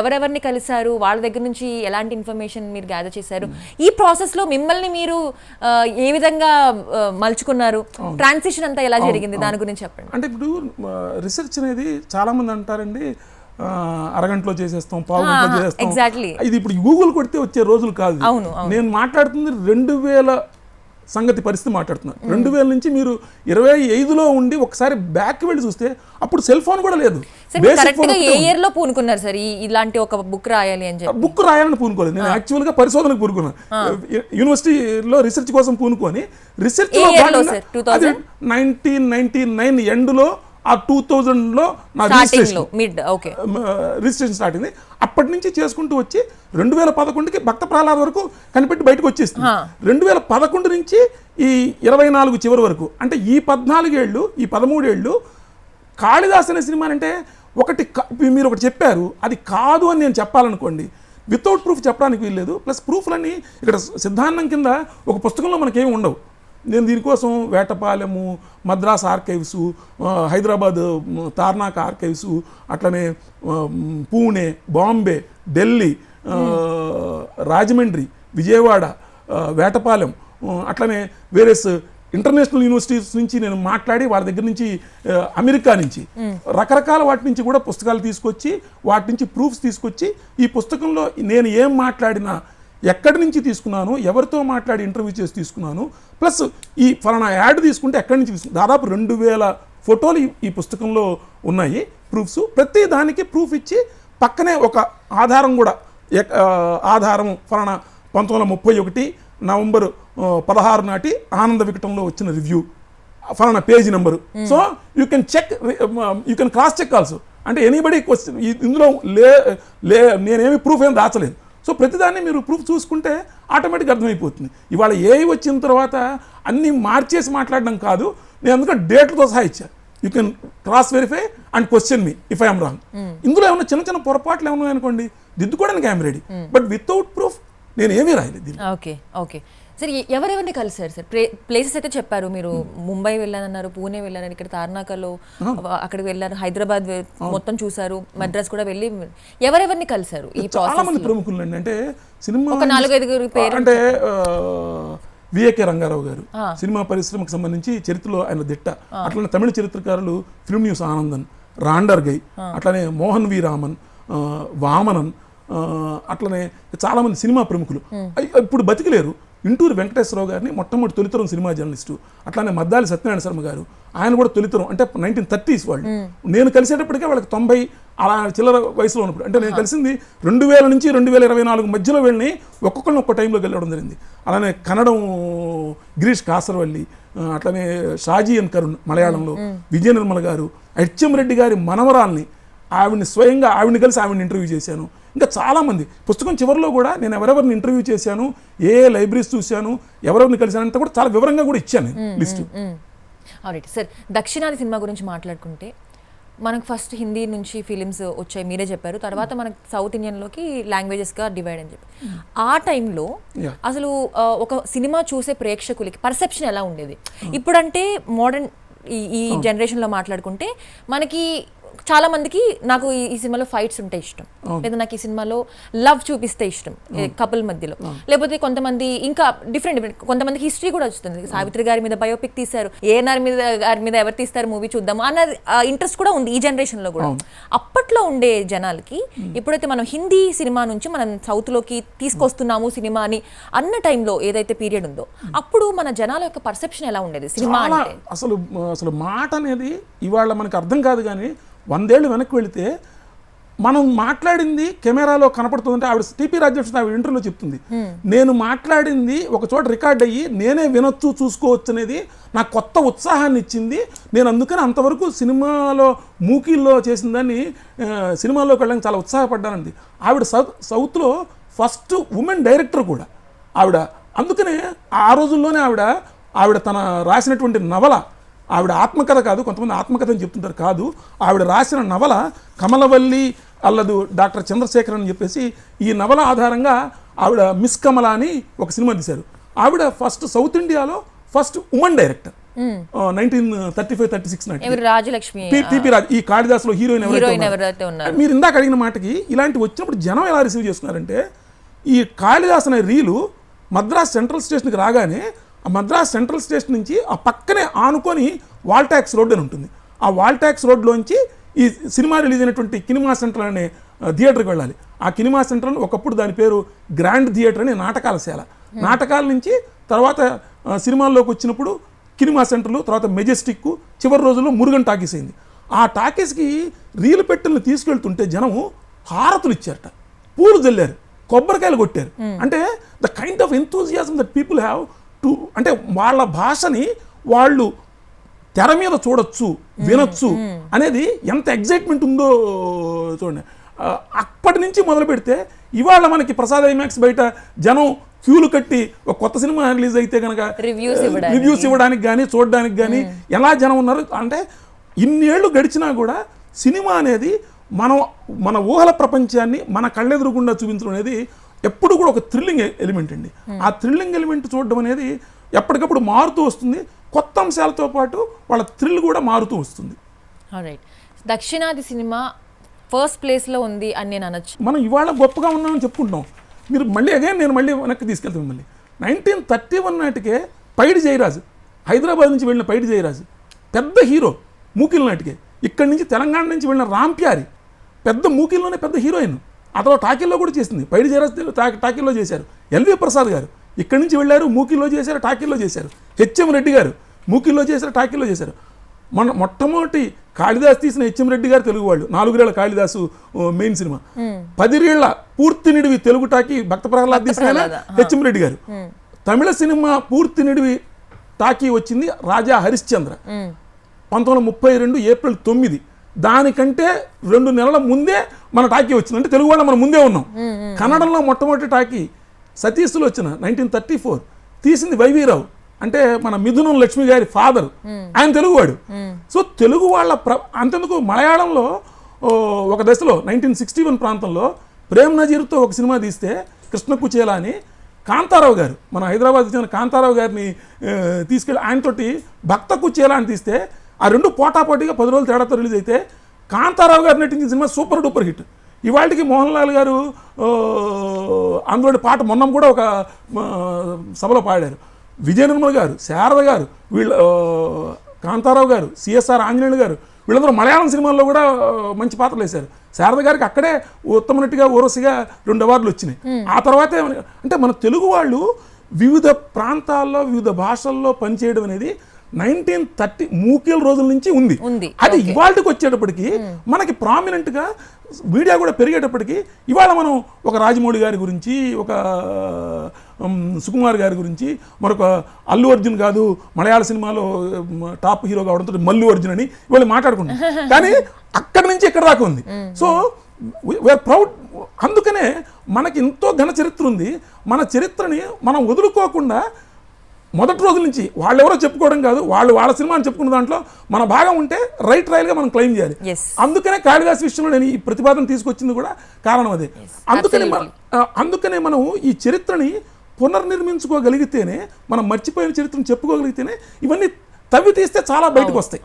ఎవరెవరిని కలిశారు? వాళ్ళ దగ్గర నుంచి ఎలాంటి ఇన్ఫర్మేషన్ మీరు గ్యాదర్ చేశారు? ఈ ప్రాసెస్లో మిమ్మల్ని మీరు ఏ విధంగా మలుచుకున్నారు? ట్రాన్సిషన్ అంతా ఎలా జరిగింది? దాని గురించి చెప్పండి. అంటే ఇప్పుడు రిసెర్చ్ అనేది చాలా మంది అంటారండి, అరగంటలో చేసేస్తాం, పావుగంటలో చేసేస్తాం. ఇది ఇప్పుడు గూగుల్ కొడితే వచ్చే రోజులు కాదు. నేను మాట్లాడుతుంది 2000 సంగతి పరిస్థితి మాట్లాడుతున్నాను. 2000 నుంచి మీరు 25లో ఉండి ఒకసారి బ్యాక్ వెళ్ళి చూస్తే అప్పుడు సెల్ ఫోన్ కూడా లేదు. పూనుకున్నారు సార్ ఇలాంటి ఒక బుక్ రాయాలి అని చెప్పి? బుక్ రాయాలని పూనుకోలేదు. నేను యాక్చువల్గా పరిశోధనకు పూనుకున్నాను. యూనివర్సిటీలో రీసెర్చ్ కోసం పూనుకొని రీసెర్చ్ 1999 ఎండ్లో ఆ 2000లో నా రిజిస్ట్రేషన్ స్టార్ట్ అయింది. అప్పటి నుంచి చేసుకుంటూ వచ్చి 2011కి భక్త ప్రహ్లాద్ వరకు కనిపెట్టి బయటకు వచ్చేస్తుంది. 2011 నుంచి ఈ 24 చివరి వరకు, అంటే ఈ 14 ఏళ్ళు, ఈ 13 ఏళ్ళు కాళిదాస్ అనే సినిమా అంటే మీరు ఒకటి చెప్పారు, అది కాదు అని నేను చెప్పాలనుకోండి, వితౌట్ ప్రూఫ్ చెప్పడానికి వీల్లేదు. ప్లస్ ప్రూఫ్లన్నీ ఇక్కడ సిద్ధాంతం కింద ఒక పుస్తకంలో మనకేమి ఉండవు. నేను దీనికోసం వేటపాలెము, మద్రాస్ ఆర్కైవ్స్, హైదరాబాద్ తార్నాక ఆర్కైవ్స్, అట్లనే పూణే, బాంబే, ఢిల్లీ, రాజమండ్రి, విజయవాడ, వేటపాలెం, అట్లనే వేరేస్ ఇంటర్నేషనల్ యూనివర్సిటీస్ నుంచి నేను మాట్లాడి వాళ్ళ దగ్గర నుంచి, అమెరికా నుంచి రకరకాల వాటి నుంచి కూడా పుస్తకాలు తీసుకొచ్చి వాటి నుంచి ప్రూఫ్స్ తీసుకొచ్చి ఈ పుస్తకంలో నేను ఏం మాట్లాడినా, ఎక్కడి నుంచి తీసుకున్నాను, ఎవరితో మాట్లాడి ఇంటర్వ్యూ చేసి తీసుకున్నాను, ప్లస్ ఈ ఫలానా యాడ్ తీసుకుంటే ఎక్కడి నుంచి తీసుకున్నాను, దాదాపు 2000 ఫోటోలు ఈ పుస్తకంలో ఉన్నాయి, ప్రూఫ్స్. ప్రతి దానికి ప్రూఫ్ ఇచ్చి పక్కనే ఒక ఆధారం కూడా, ఆధారం ఫలానా 1931 నవంబర్ 16 నాటి ఆనంద వికటంలో వచ్చిన రివ్యూ, ఫలానా page number. So you can check, you can cross check also. అంటే ఎనీబడి క్వశ్చన్ ఇందులో నేనేమి ప్రూఫ్ ఏం దాచలేదు. సో ప్రతిదాన్ని మీరు ప్రూఫ్ చూసుకుంటే ఆటోమేటిక్గా అర్థమైపోతుంది. ఇవాళ ఏఐ వచ్చిన తర్వాత అన్నీ మార్చేసి మాట్లాడడం కాదు, నేను అందుకని డేట్లతో సహా ఇచ్చాను. You can cross verify and question me if I'm wrong. ఇందులో ఏమైనా చిన్న చిన్న పొరపాట్లు ఏమన్నా అనుకోండి, దిద్దుకోవడానికి I'm ready, but without proof నేను ఏమీ రాయలేదు. ఓకే ఓకే సార్, ఎవరెవరిని కలిసారు సార్? ప్లేసెస్ అయితే చెప్పారు, మీరు ముంబై వెళ్ళారన్నారు, పూణే వెళ్ళారు, ఇక్కడ తార్నాకలో అక్కడికి వెళ్ళారు, హైదరాబాద్ మొత్తం చూసారు, మద్రాస్ కూడా వెళ్ళి ఎవరెవరిని కలిసారు? ఈ చాలా మంది ప్రముఖులు అండి. అంటే సినిమా ఒక 4-5 పేరు అంటే విఏకే రంగారావు గారు సినిమా పరిశ్రమకు సంబంధించి చరిత్రలో ఆయన దిట్ట. అట్లనే తమిళ చరిత్రకారులు ఫిల్మ్ న్యూస్ ఆనందన్, రాండర్గై, అట్లనే మోహన్ వి రామన్, వామనన్, అట్లనే చాలామంది సినిమా ప్రముఖులు ఇప్పుడు బతికిలేరు. ఇంటూరు వెంకటేశ్వరరావు గారిని మొట్టమొదటి తొలితరం సినిమా జర్నలిస్టు, అట్లానే మద్దాలి సత్యనారాయణ శర్మ గారు, ఆయన కూడా తొలితరం, అంటే 1930s వాళ్ళు. నేను కలిసేటప్పటికే వాళ్ళకి 90 అలా చిల్లర వయసులో ఉన్నప్పుడు, అంటే నేను కలిసింది 2000 నుంచి 2024 మధ్యలో వెళ్ళి ఒక్కొక్కరిని ఒక్క టైంలో వెళ్ళడం జరిగింది. అలానే కన్నడం గిరీష్ కాసరవల్లి, అట్లనే షాజీ ఎన్ కరుణ్ మలయాళంలో, విజయ నిర్మల గారు, హెచ్ఎం రెడ్డి గారి మనవరాల్ని, ఆవిడ్ని కలిసి ఆవిడని ఇంటర్వ్యూ చేశాను. ఇంకా చాలామంది పుస్తకం చివరిలో కూడా నేను ఎవరెవరిని ఇంటర్వ్యూ చేశాను, ఏ లైబ్రరీస్ చూశాను, ఎవరెవరిని కలిశానంటే కూడా చాలా వివరంగా కూడా ఇచ్చాను లిస్టు. అవునండి సార్, దక్షిణాది సినిమా గురించి మాట్లాడుకుంటే మనకు ఫస్ట్ హిందీ నుంచి ఫిలిమ్స్ వచ్చాయి, మీరే చెప్పారు. తర్వాత మనకు సౌత్ ఇండియన్లోకి లాంగ్వేజెస్గా డివైడ్ అని చెప్పి, ఆ టైంలో అసలు ఒక సినిమా చూసే ప్రేక్షకులకి పర్సెప్షన్ ఎలా ఉండేది? ఇప్పుడంటే మోడర్న్ ఈ జనరేషన్లో మాట్లాడుకుంటే మనకి చాలా మందికి నాకు ఈ సినిమాలో ఫైట్స్ ఉంటే ఇష్టం, లేదా నాకు ఈ సినిమాలో లవ్ చూపిస్తే ఇష్టం కపుల్ మధ్యలో, లేకపోతే కొంతమంది ఇంకా డిఫరెంట్ కొంతమందికి హిస్టరీ కూడా వస్తుంది. సావిత్రి గారి మీద బయోపిక్ తీశారు, ఏఎన్ఆర్ గారి మీద ఎవరు తీస్తారు మూవీ చూద్దాం అన్న ఇంట్రెస్ట్ కూడా ఉంది ఈ జనరేషన్ లో కూడా. అప్పట్లో ఉండే జనాలకి ఎప్పుడైతే మనం హిందీ సినిమా నుంచి మనం సౌత్ లోకి తీసుకొస్తున్నాము సినిమా అని అన్న టైంలో ఏదైతే పీరియడ్ ఉందో, అప్పుడు మన జనాల యొక్క పర్సెప్షన్ ఎలా ఉండేది సినిమా అంటే? అసలు మాట అనేది ఇవాళ మనకు అర్థం కాదు, కానీ 100 ఏళ్ళు వెనక్కి వెళితే మనం మాట్లాడింది కెమెరాలో కనపడుతుందంటే ఆవిడ టీపీ రాజ్యలక్ష్మి ఆవిడ ఇంటర్వ్యూలో చెప్తుంది, నేను మాట్లాడింది ఒక చోట రికార్డ్ అయ్యి నేనే వినొచ్చు చూసుకోవచ్చు అనేది నాకు కొత్త ఉత్సాహాన్ని ఇచ్చింది. నేను అందుకని అంతవరకు సినిమాలో మూకీల్లో చేసిన దాన్ని సినిమాలోకి వెళ్ళడానికి చాలా ఉత్సాహపడ్డానండి. ఆవిడ సౌత్లో ఫస్ట్ ఉమెన్ డైరెక్టర్ కూడా ఆవిడ. అందుకనే ఆ రోజుల్లోనే ఆవిడ తన రాసినటువంటి నవల, ఆవిడ ఆత్మకథ కాదు, కొంతమంది ఆత్మకథ అని చెప్తుంటారు, కాదు, ఆవిడ రాసిన నవల కమలవల్లి అల్లదు డాక్టర్ చంద్రశేఖర్ అని చెప్పేసి, ఈ నవల ఆధారంగా ఆవిడ మిస్ కమల అని ఒక సినిమా తీశారు. ఆవిడ ఫస్ట్ సౌత్ ఇండియాలో ఫస్ట్ ఉమెన్ డైరెక్టర్ 1935-36 నాటి రాజలక్ష్మి, టీపీ రాజ్, ఈ కాళిదాసులో హీరోయిన్ ఎవరైతే ఉన్నారు. మీరు ఇందాక అడిగిన మాటకి ఇలాంటి వచ్చినప్పుడు జనం ఎలా రిసీవ్ చేస్తున్నారంటే, ఈ కాళిదాస్ అనే రీలు మద్రాస్ సెంట్రల్ స్టేషన్కి రాగానే ఆ మద్రాస్ సెంట్రల్ స్టేషన్ నుంచి ఆ పక్కనే ఆనుకొని వాల్టాక్స్ రోడ్ అని ఉంటుంది, ఆ వాల్టాక్స్ రోడ్లోంచి ఈ సినిమా రిలీజ్ అయినటువంటి కినిమా సెంటర్ అనే థియేటర్కి వెళ్ళాలి. ఆ కినిమా సెంటర్ ఒకప్పుడు దాని పేరు గ్రాండ్ థియేటర్ అని నాటకాల శాల. నాటకాల నుంచి తర్వాత సినిమాల్లోకి వచ్చినప్పుడు కినిమా సెంటర్లు, తర్వాత మెజెస్టిక్, చివరి రోజుల్లో మురుగన్ టాకీస్ అయింది. ఆ టాకీస్కి రీలు పెట్టెలను తీసుకెళ్తుంటే జనము హారతులు ఇచ్చారట, పూలు జల్లారు, కొబ్బరికాయలు కొట్టారు. అంటే the kind of enthusiasm that people have to, అంటే వాళ్ళ భాషని వాళ్ళు తెర మీద చూడొచ్చు, వినొచ్చు అనేది ఎంత ఎగ్జైట్మెంట్ ఉందో చూడండి. అప్పటి నుంచి మొదలు పెడితే ఇవాళ మనకి ప్రసాద్ ఐమాక్స్ బయట జనం క్యూలు కట్టి ఒక కొత్త సినిమా రిలీజ్ అయితే కనుక రివ్యూస్ ఇవ్వడానికి కానీ చూడడానికి కానీ ఎలా జనం ఉన్నారు అంటే ఇన్నేళ్ళు గడిచినా కూడా సినిమా అనేది మన ఊహల ప్రపంచాన్ని మన కళ్ళెదురుగుండా చూపించడం అనేది ఎప్పుడు కూడా ఒక థ్రిల్లింగ్ ఎలిమెంట్ అండి. ఆ థ్రిల్లింగ్ ఎలిమెంట్ చూడడం అనేది ఎప్పటికప్పుడు మారుతూ వస్తుంది. కొత్త అంశాలతో పాటు వాళ్ళ థ్రిల్ కూడా మారుతూ వస్తుంది. దక్షిణాది సినిమా ఫస్ట్ ప్లేస్లో ఉంది అని నేను అనొచ్చు. మనం ఇవాళ గొప్పగా ఉన్నామని చెప్పుకుంటాం. మీరు మళ్ళీ నేను మళ్ళీ వెనక్కి తీసుకెళ్తాను. మిమ్మల్ని 1931 నాటికే పైడి జయరాజు, హైదరాబాద్ నుంచి వెళ్ళిన పైడి జయరాజు పెద్ద హీరో మూకిల్ నాటికే. ఇక్కడి నుంచి తెలంగాణ నుంచి వెళ్ళిన రాంప్యారి పెద్ద మూకిల్లోనే పెద్ద హీరోయిన్. అతను టాకీల్లో కూడా చేసింది. పైడి జయరాజు టాకీల్లో చేశారు. ఎల్వి ప్రసాద్ గారు ఇక్కడి నుంచి వెళ్ళారు, మూకిల్లో చేశారు, టాకీల్లో చేశారు. హెచ్ఎం రెడ్డి గారు మూకిల్లో చేశారు, టాకీల్లో చేశారు. మొట్టమొదటి కాళిదాస్ తీసిన హెచ్ఎం రెడ్డి గారు తెలుగు వాళ్ళు. 4 రేళ్ల కాళిదాసు మెయిన్ సినిమా. 10 రేళ్ల పూర్తి నిడివి తెలుగు టాకీ భక్త ప్రహ్లాద్ తీసిన హెచ్ఎం రెడ్డి గారు. తమిళ సినిమా పూర్తి నిడివి టాకీ వచ్చింది రాజా హరిశ్చంద్ర 1932 ఏప్రిల్ 9. దానికంటే 2 నెలల ముందే మన టాకీ వచ్చింది. అంటే తెలుగు వాళ్ళ మనం ముందే ఉన్నాం. కన్నడంలో మొట్టమొదటి టాకీ సతీష్లో వచ్చిన 1934 తీసింది వైవీరావు, అంటే మన మిథునం లక్ష్మి గారి ఫాదర్, ఆయన తెలుగువాడు. సో తెలుగు వాళ్ళ అంతెందుకు మలయాళంలో ఒక దశలో 1961 ప్రాంతంలో ప్రేమ్ నజీర్తో ఒక సినిమా తీస్తే కృష్ణ కుచేలా అని కాంతారావు గారు, మన హైదరాబాద్ చెందిన కాంతారావు గారిని తీసుకెళ్ళి ఆయనతోటి భక్త కుచేలా అని తీస్తే ఆ రెండు పోటాపోటీగా 10 రోజులు తేడాతో రిలీజ్ అయితే కాంతారావు గారు నటించిన సినిమా సూపర్ డూపర్ హిట్. ఇవాళకి మోహన్ లాల్ గారు అందులో పాట మొన్న కూడా ఒక సభలో పాడారు. విజయ నిర్మల్ గారు, శారద గారు, వీళ్ళ కాంతారావు గారు, సిఎస్ఆర్ ఆంజనేయులు గారు వీళ్ళందరూ మలయాళం సినిమాల్లో కూడా మంచి పాత్రలు వేశారు. శారద గారికి అక్కడే ఉత్తమ నటిగా ఊరసిగా 2 అవార్డులు వచ్చినాయి. ఆ తర్వాతే అంటే మన తెలుగు వాళ్ళు వివిధ ప్రాంతాల్లో వివిధ భాషల్లో పనిచేయడం అనేది 1930 మూకేల రోజుల నుంచి ఉంది. అది ఇవాళకి వచ్చేటప్పటికి మనకి ప్రామినెంట్ గా మీడియా కూడా పెరిగేటప్పటికి ఇవాళ మనం ఒక రాజమౌళి గారి గురించి, ఒక సుకుమార్ గారి గురించి, మరొక అల్లు అర్జున్ కాదు మలయాళ సినిమాలో టాప్ హీరో కావడంతో మల్లు అర్జున్ అని ఇవాళ మాట్లాడుకుంటాం. కానీ అక్కడి నుంచి ఎక్కడ దాకా ఉంది. So we're proud. అందుకనే మనకి ఎంతో ఘన చరిత్ర ఉంది. మన చరిత్రని మనం వదులుకోకుండా మొదటి రోజుల నుంచి వాళ్ళెవరో చెప్పుకోవడం కాదు, వాళ్ళ సినిమాని చెప్పుకున్న దాంట్లో మన భాగం ఉంటే రైల్గా మనం క్లెయిమ్ చేయాలి. అందుకనే కాళిదాస్ విషయంలో నేను ఈ ప్రతిపాదన తీసుకొచ్చింది కూడా కారణం అదే. అందుకనే మనం ఈ చరిత్రని పునర్నిర్మించుకోగలిగితేనే, మనం మర్చిపోయిన చరిత్రను చెప్పుకోగలిగితేనే ఇవన్నీ తవ్వి తీస్తే చాలా బయటకు వస్తాయి.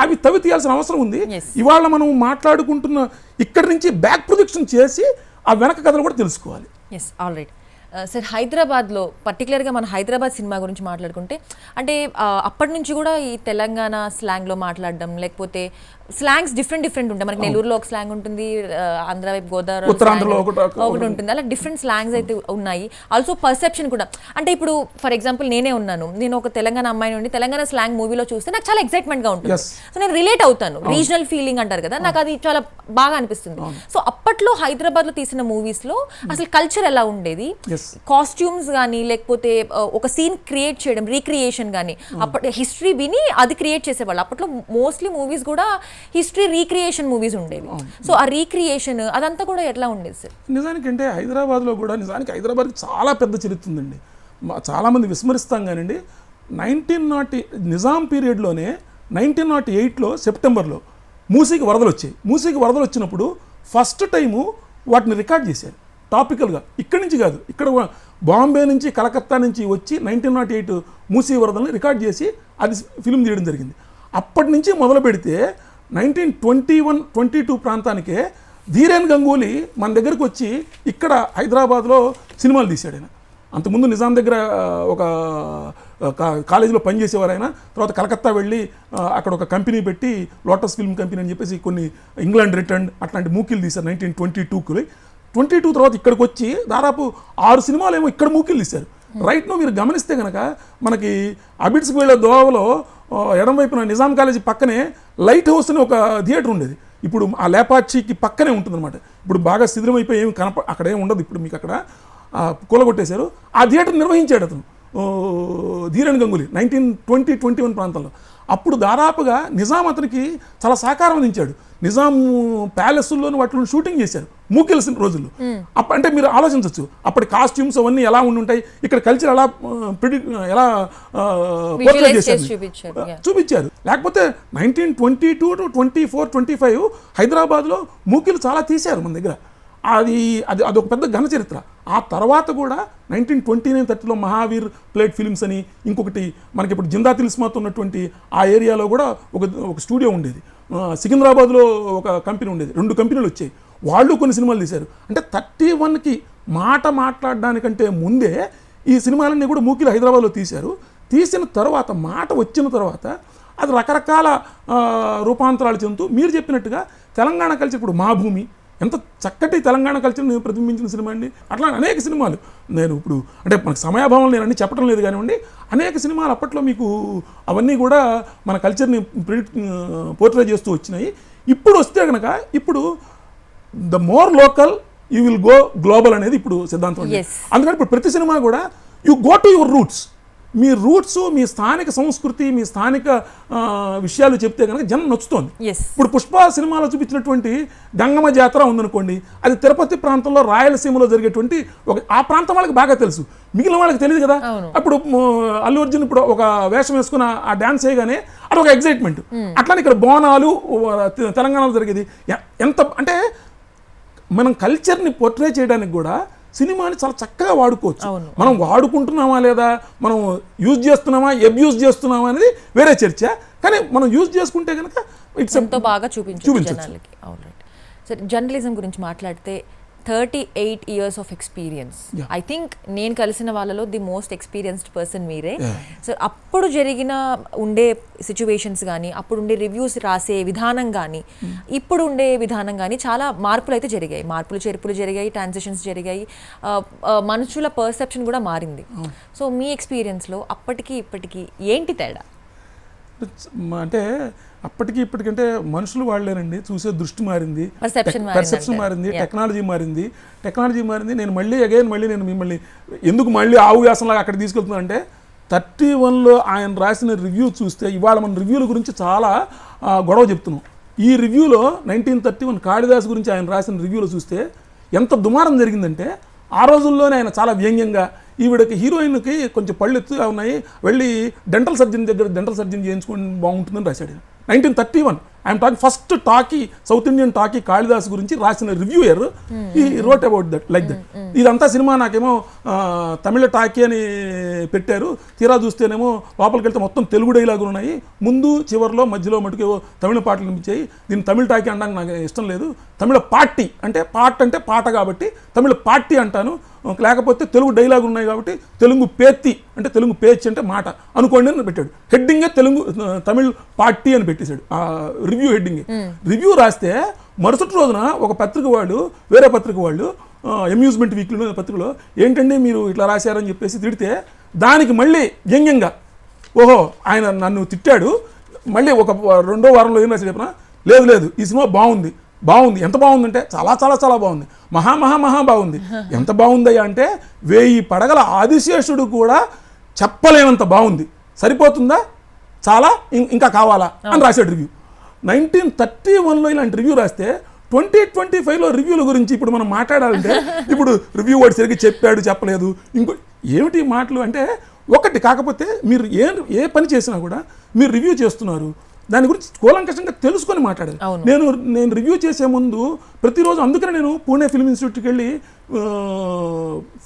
అవి తవ్వి తీయాల్సిన అవసరం ఉంది. ఇవాళ మనం మాట్లాడుకుంటున్న ఇక్కడి నుంచి బ్యాక్ ప్రొజెక్షన్ చేసి ఆ వెనక కథలు కూడా తెలుసుకోవాలి. సార్, హైదరాబాద్లో పర్టికులర్గా మన హైదరాబాద్ సినిమా గురించి మాట్లాడుకుంటే, అంటే అప్పటి నుంచి కూడా ఈ తెలంగాణ స్లాంగ్లో మాట్లాడడం, లేకపోతే స్లాంగ్స్ డిఫరెంట్ ఉంటాయి. మనకి నెల్లూరులో ఒక స్లాంగ్ ఉంటుంది, ఆంధ్ర వైపు గోదావరి ఒకటి ఉంటుంది. అలా డిఫరెంట్ స్లాంగ్స్ అయితే ఉన్నాయి. ఆల్సో పర్సెప్షన్ కూడా. అంటే ఇప్పుడు ఫర్ ఎగ్జాంపుల్ నేనే ఉన్నాను, నేను ఒక తెలంగాణ అమ్మాయి నుండి తెలంగాణ స్లాంగ్ మూవీలో చూస్తే నాకు చాలా ఎక్సైట్మెంట్గా ఉంటుంది. సో నేను రిలేట్ అవుతాను. రీజనల్ ఫీలింగ్ అంటారు కదా, నాకు అది చాలా బాగా అనిపిస్తుంది. సో అప్పట్లో హైదరాబాద్లో తీసిన మూవీస్లో అసలు కల్చర్ ఎలా ఉండేది, కాస్ట్యూమ్స్ కానీ లేకపోతే ఒక సీన్ క్రియేట్ చేయడం, రీక్రియేషన్ కానీ, అప్పటి హిస్టరీ విని అది క్రియేట్ చేసేవాళ్ళు. అప్పట్లో మోస్ట్లీ మూవీస్ కూడా హిస్టరీ రీక్రియేషన్ మూవీస్ ఉండేవి. సో ఆ రీక్రియేషన్ అదంతా కూడా ఎట్లా ఉండేది సార్? నిజానికంటే హైదరాబాద్లో కూడా హైదరాబాద్కి చాలా పెద్ద చరిత్ర ఉందండి. చాలామంది విస్మరిస్తాం కానివ్వండి. 1900 నిజాం పీరియడ్లోనే 1908లో సెప్టెంబర్లో మూసీకి వరదలు వచ్చాయి. మూసీకి వరదలు వచ్చినప్పుడు ఫస్ట్ టైము వాటిని రికార్డ్ చేశారు టాపికల్గా. ఇక్కడి నుంచి కాదు, ఇక్కడ బాంబే నుంచి కలకత్తా నుంచి వచ్చి 1908 మూసీ వరదల్ని రికార్డ్ చేసి అది ఫిల్మ్ తీయడం జరిగింది. అప్పటి నుంచి మొదలు పెడితే 1921-22 ప్రాంతానికే ధీరేన్ గంగూలీ మన దగ్గరకు వచ్చి ఇక్కడ హైదరాబాద్లో సినిమాలు తీశాడు. ఆయన అంతకుముందు నిజాం దగ్గర ఒక కాలేజీలో పనిచేసేవారు. ఆయన తర్వాత కలకత్తా వెళ్ళి అక్కడ ఒక కంపెనీ పెట్టి లోటస్ ఫిల్మ్ కంపెనీ అని చెప్పేసి కొన్ని ఇంగ్లాండ్ రిటర్న్ అట్లాంటి మూకీలు తీశారు 1922 తర్వాత ఇక్కడికి వచ్చి దాదాపు 6 సినిమాలు ఏమో ఇక్కడ మూకీలు తీశారు. రైట్ను మీరు గమనిస్తే కనుక మనకి అబిడ్స్కి వెళ్ళే దోవలో ఎడం వైపున నిజాం కాలేజీ పక్కనే లైట్ హౌస్ అని ఒక థియేటర్ ఉండేది. ఇప్పుడు ఆ లేపాక్షికి పక్కనే ఉంటుందన్నమాట. ఇప్పుడు బాగా శిథిలం అయిపోయి ఏమి అక్కడ ఏమి ఉండదు. ఇప్పుడు మీకు అక్కడ కూలగొట్టేశారు. ఆ థియేటర్ నిర్వహించాడు అతను. ధీరన్ గంగూలీ 1921 ప్రాంతంలో. అప్పుడు దాదాపుగా నిజాం అతనికి చాలా సహకారం అందించాడు. నిజాం ప్యాలెస్లోని వాటిలో షూటింగ్ చేశారు మూకెల్సిన రోజుల్లో. అంటే మీరు ఆలోచించవచ్చు అప్పటి కాస్ట్యూమ్స్ అవన్నీ ఎలా ఉండి ఉంటాయి, ఇక్కడ కల్చర్ ఎలా పోర్ట్రే చేశారు చూపించారు. లేకపోతే 1922 to 24, 25 హైదరాబాద్లో మూకీలు చాలా తీశారు మన దగ్గర. అదొక పెద్ద ఘన చరిత్ర. ఆ తర్వాత కూడా 1929, 30లో మహావీర్ ప్లేట్ ఫిలిమ్స్ అని ఇంకొకటి మనకి ఇప్పుడు జిందా తిల్స్మాత్ ఉన్నటువంటి ఆ ఏరియాలో కూడా ఒక స్టూడియో ఉండేది. సికింద్రాబాద్లో ఒక కంపెనీ ఉండేది, 2 కంపెనీలు వచ్చాయి, వాళ్ళు కొన్ని సినిమాలు తీశారు. అంటే 31కి మాట్లాడడానికంటే ముందే ఈ సినిమాలన్నీ కూడా మూకీలు హైదరాబాద్లో తీశారు. తీసిన తర్వాత మాట వచ్చిన తర్వాత అది రకరకాల రూపాంతరాలు చెందుతూ మీరు చెప్పినట్టుగా తెలంగాణ కల్చర్ ఇప్పుడు మా భూమి ఎంత చక్కటి తెలంగాణ కల్చర్ని ప్రతిబింబించిన సినిమా అండి. అట్లా అనేక సినిమాలు నేను ఇప్పుడు అంటే మనకు సమయాభావం నేను అన్నీ చెప్పడం లేదు కానివ్వండి, అనేక సినిమాలు అప్పట్లో మీకు అవన్నీ కూడా మన కల్చర్ని పోర్ట్రే చేస్తూ వచ్చినాయి. ఇప్పుడు వస్తే కనుక ఇప్పుడు the more local you will go global అనేది ఇప్పుడు సిద్ధాంతం. అందుకని ఇప్పుడు ప్రతి సినిమా కూడా you go to your roots. మీ రూట్స్, మీ స్థానిక సంస్కృతి, మీ స్థానిక విషయాలు చెప్తే కనుక జనం నచ్చుతోంది. ఇప్పుడు పుష్ప సినిమాలో చూపించినటువంటి గంగమ్మ జాతర ఉందనుకోండి, అది తిరుపతి ప్రాంతంలో రాయలసీమలో జరిగేటువంటి ఆ ప్రాంతం వాళ్ళకి బాగా తెలుసు, మిగిలిన వాళ్ళకి తెలియదు కదా. అప్పుడు అల్లు అర్జున్ ఇప్పుడు ఒక వేషం వేసుకున్న ఆ డాన్స్ చేయగానే అది ఒక ఎగ్జైట్మెంట్. అట్లానే ఇక్కడ బోనాలు తెలంగాణలో జరిగేది ఎంత అంటే మనం కల్చర్ని పోర్ట్రే చేయడానికి కూడా సినిమాని చాలా చక్కగా వాడుకోవచ్చు. మనం వాడుకుంటున్నామా లేదా, మనం యూజ్ చేస్తున్నామా, అబ్యూజ్ చేస్తున్నామా అనేది వేరే చర్చ. కానీ మనం యూజ్ చేసుకుంటే కనుక ఇట్స్ ఎంతో బాగా చూపించవచ్చు. సరే, జర్నలిజం గురించి మాట్లాడితే 38 years of experience. I think నేను కలిసిన వాళ్ళలో ది మోస్ట్ ఎక్స్పీరియన్స్డ్ పర్సన్ మీరే. సో అప్పుడు జరిగిన ఉండే సిచ్యువేషన్స్ కానీ, అప్పుడు ఉండే రివ్యూస్ రాసే విధానం కానీ, ఇప్పుడు ఉండే విధానం కానీ చాలా మార్పులు అయితే జరిగాయి, మార్పులు చేర్పులు జరిగాయి, ట్రాన్సిషన్స్ జరిగాయి, మనుషుల పర్సెప్షన్ కూడా మారింది. సో మీ ఎక్స్పీరియన్స్లో అప్పటికి ఇప్పటికి ఏంటి తేడా? అంటే అప్పటికి ఇప్పటికంటే మనుషులు వాళ్ళేనండి, చూసే దృష్టి మారింది, పర్సెప్షన్ మారింది, టెక్నాలజీ మారింది. నేను నేను మిమ్మల్ని ఎందుకు మళ్ళీ ఆవు వ్యాసంలాగా అక్కడ తీసుకెళ్తున్నా అంటే 31లో ఆయన రాసిన రివ్యూ చూస్తే ఇవాళ మన రివ్యూల గురించి చాలా గొడవ చెప్తున్నాం. ఈ రివ్యూలో 1931 కాళిదాసు గురించి ఆయన రాసిన రివ్యూలో చూస్తే ఎంత దుమారం జరిగిందంటే, ఆ రోజుల్లోనే ఆయన చాలా వ్యంగ్యంగా ఈవిడకి హీరోయిన్కి కొంచెం పళ్ళు ఎత్తుగా ఉన్నాయి, వెళ్ళి డెంటల్ సర్జన్ దగ్గర డెంటల్ సర్జన్ చేయించుకొని బాగుంటుందని రాశాడు. 1931 I'm talking first talkie, south Indian talkie Kalidas గురించి రాసిన reviewer he wrote about that like that. ఇదంతా సినిమా నాకేమో తమిళ టాకీ అని పెట్టారు, తీరా చూస్తేనేమో లోపలికి వెళ్తే మొత్తం తెలుగు డైలాగులు ఉన్నాయి, ముందు చివరిలో మధ్యలో మటుకు తమిళ పాటలు వినిపించాయి. దీన్ని తమిళ టాకీ అనడానికి నాకు ఇష్టం లేదు, తమిళ పార్టీ అంటే పాట కాబట్టి తమిళ పార్టీ అంటాను, లేకపోతే తెలుగు డైలాగులు ఉన్నాయి కాబట్టి తెలుగు పేత్తి అంటే తెలుగు పేచ్ అంటే మాట అనుకోండి అని పెట్టాడు. హెడ్డింగే తమిళ్ పార్టీ అని పెట్టేశాడు ఆ రివ్యూ హెడ్డింగ్. రివ్యూ రాస్తే మరుసటి రోజున ఒక పత్రిక వాళ్ళు, వేరే పత్రిక వాళ్ళు, అమ్యూజ్మెంట్ వీక్లో పత్రికలో ఏంటంటే మీరు ఇట్లా రాశారని చెప్పేసి తిడితే దానికి మళ్ళీ వ్యంగ్యంగా ఓహో ఆయన నన్ను తిట్టాడు, మళ్ళీ ఒక 2వ వారంలో ఏం రాశాడు చెప్పిన, లేదు ఈ సినిమా బాగుంది, ఎంత బాగుందంటే చాలా బాగుంది, మహా బాగుంది. ఎంత బాగుందయ్యా అంటే 1000 పడగల ఆదిశేషుడు కూడా చెప్పలేనంత బాగుంది, సరిపోతుందా, చాలా ఇంకా కావాలా అని రాశాడు రివ్యూ. 1931లో ఇలాంటి రివ్యూ రాస్తే 2025లో రివ్యూల గురించి ఇప్పుడు మనం మాట్లాడాలంటే ఇప్పుడు రివ్యూ వాడు సరిగ్గా చెప్పాడు చెప్పలేదు ఇంకో ఏమిటి మాటలు అంటే ఒకటి. కాకపోతే మీరు ఏ పని చేసినా కూడా మీరు రివ్యూ చేస్తున్నారు, దాని గురించి కూలంకషంగా తెలుసుకొని మాట్లాడాలి. నేను రివ్యూ చేసే ముందు ప్రతిరోజు, అందుకనే నేను పూణే ఫిల్మ్ ఇన్స్టిట్యూట్కి వెళ్ళి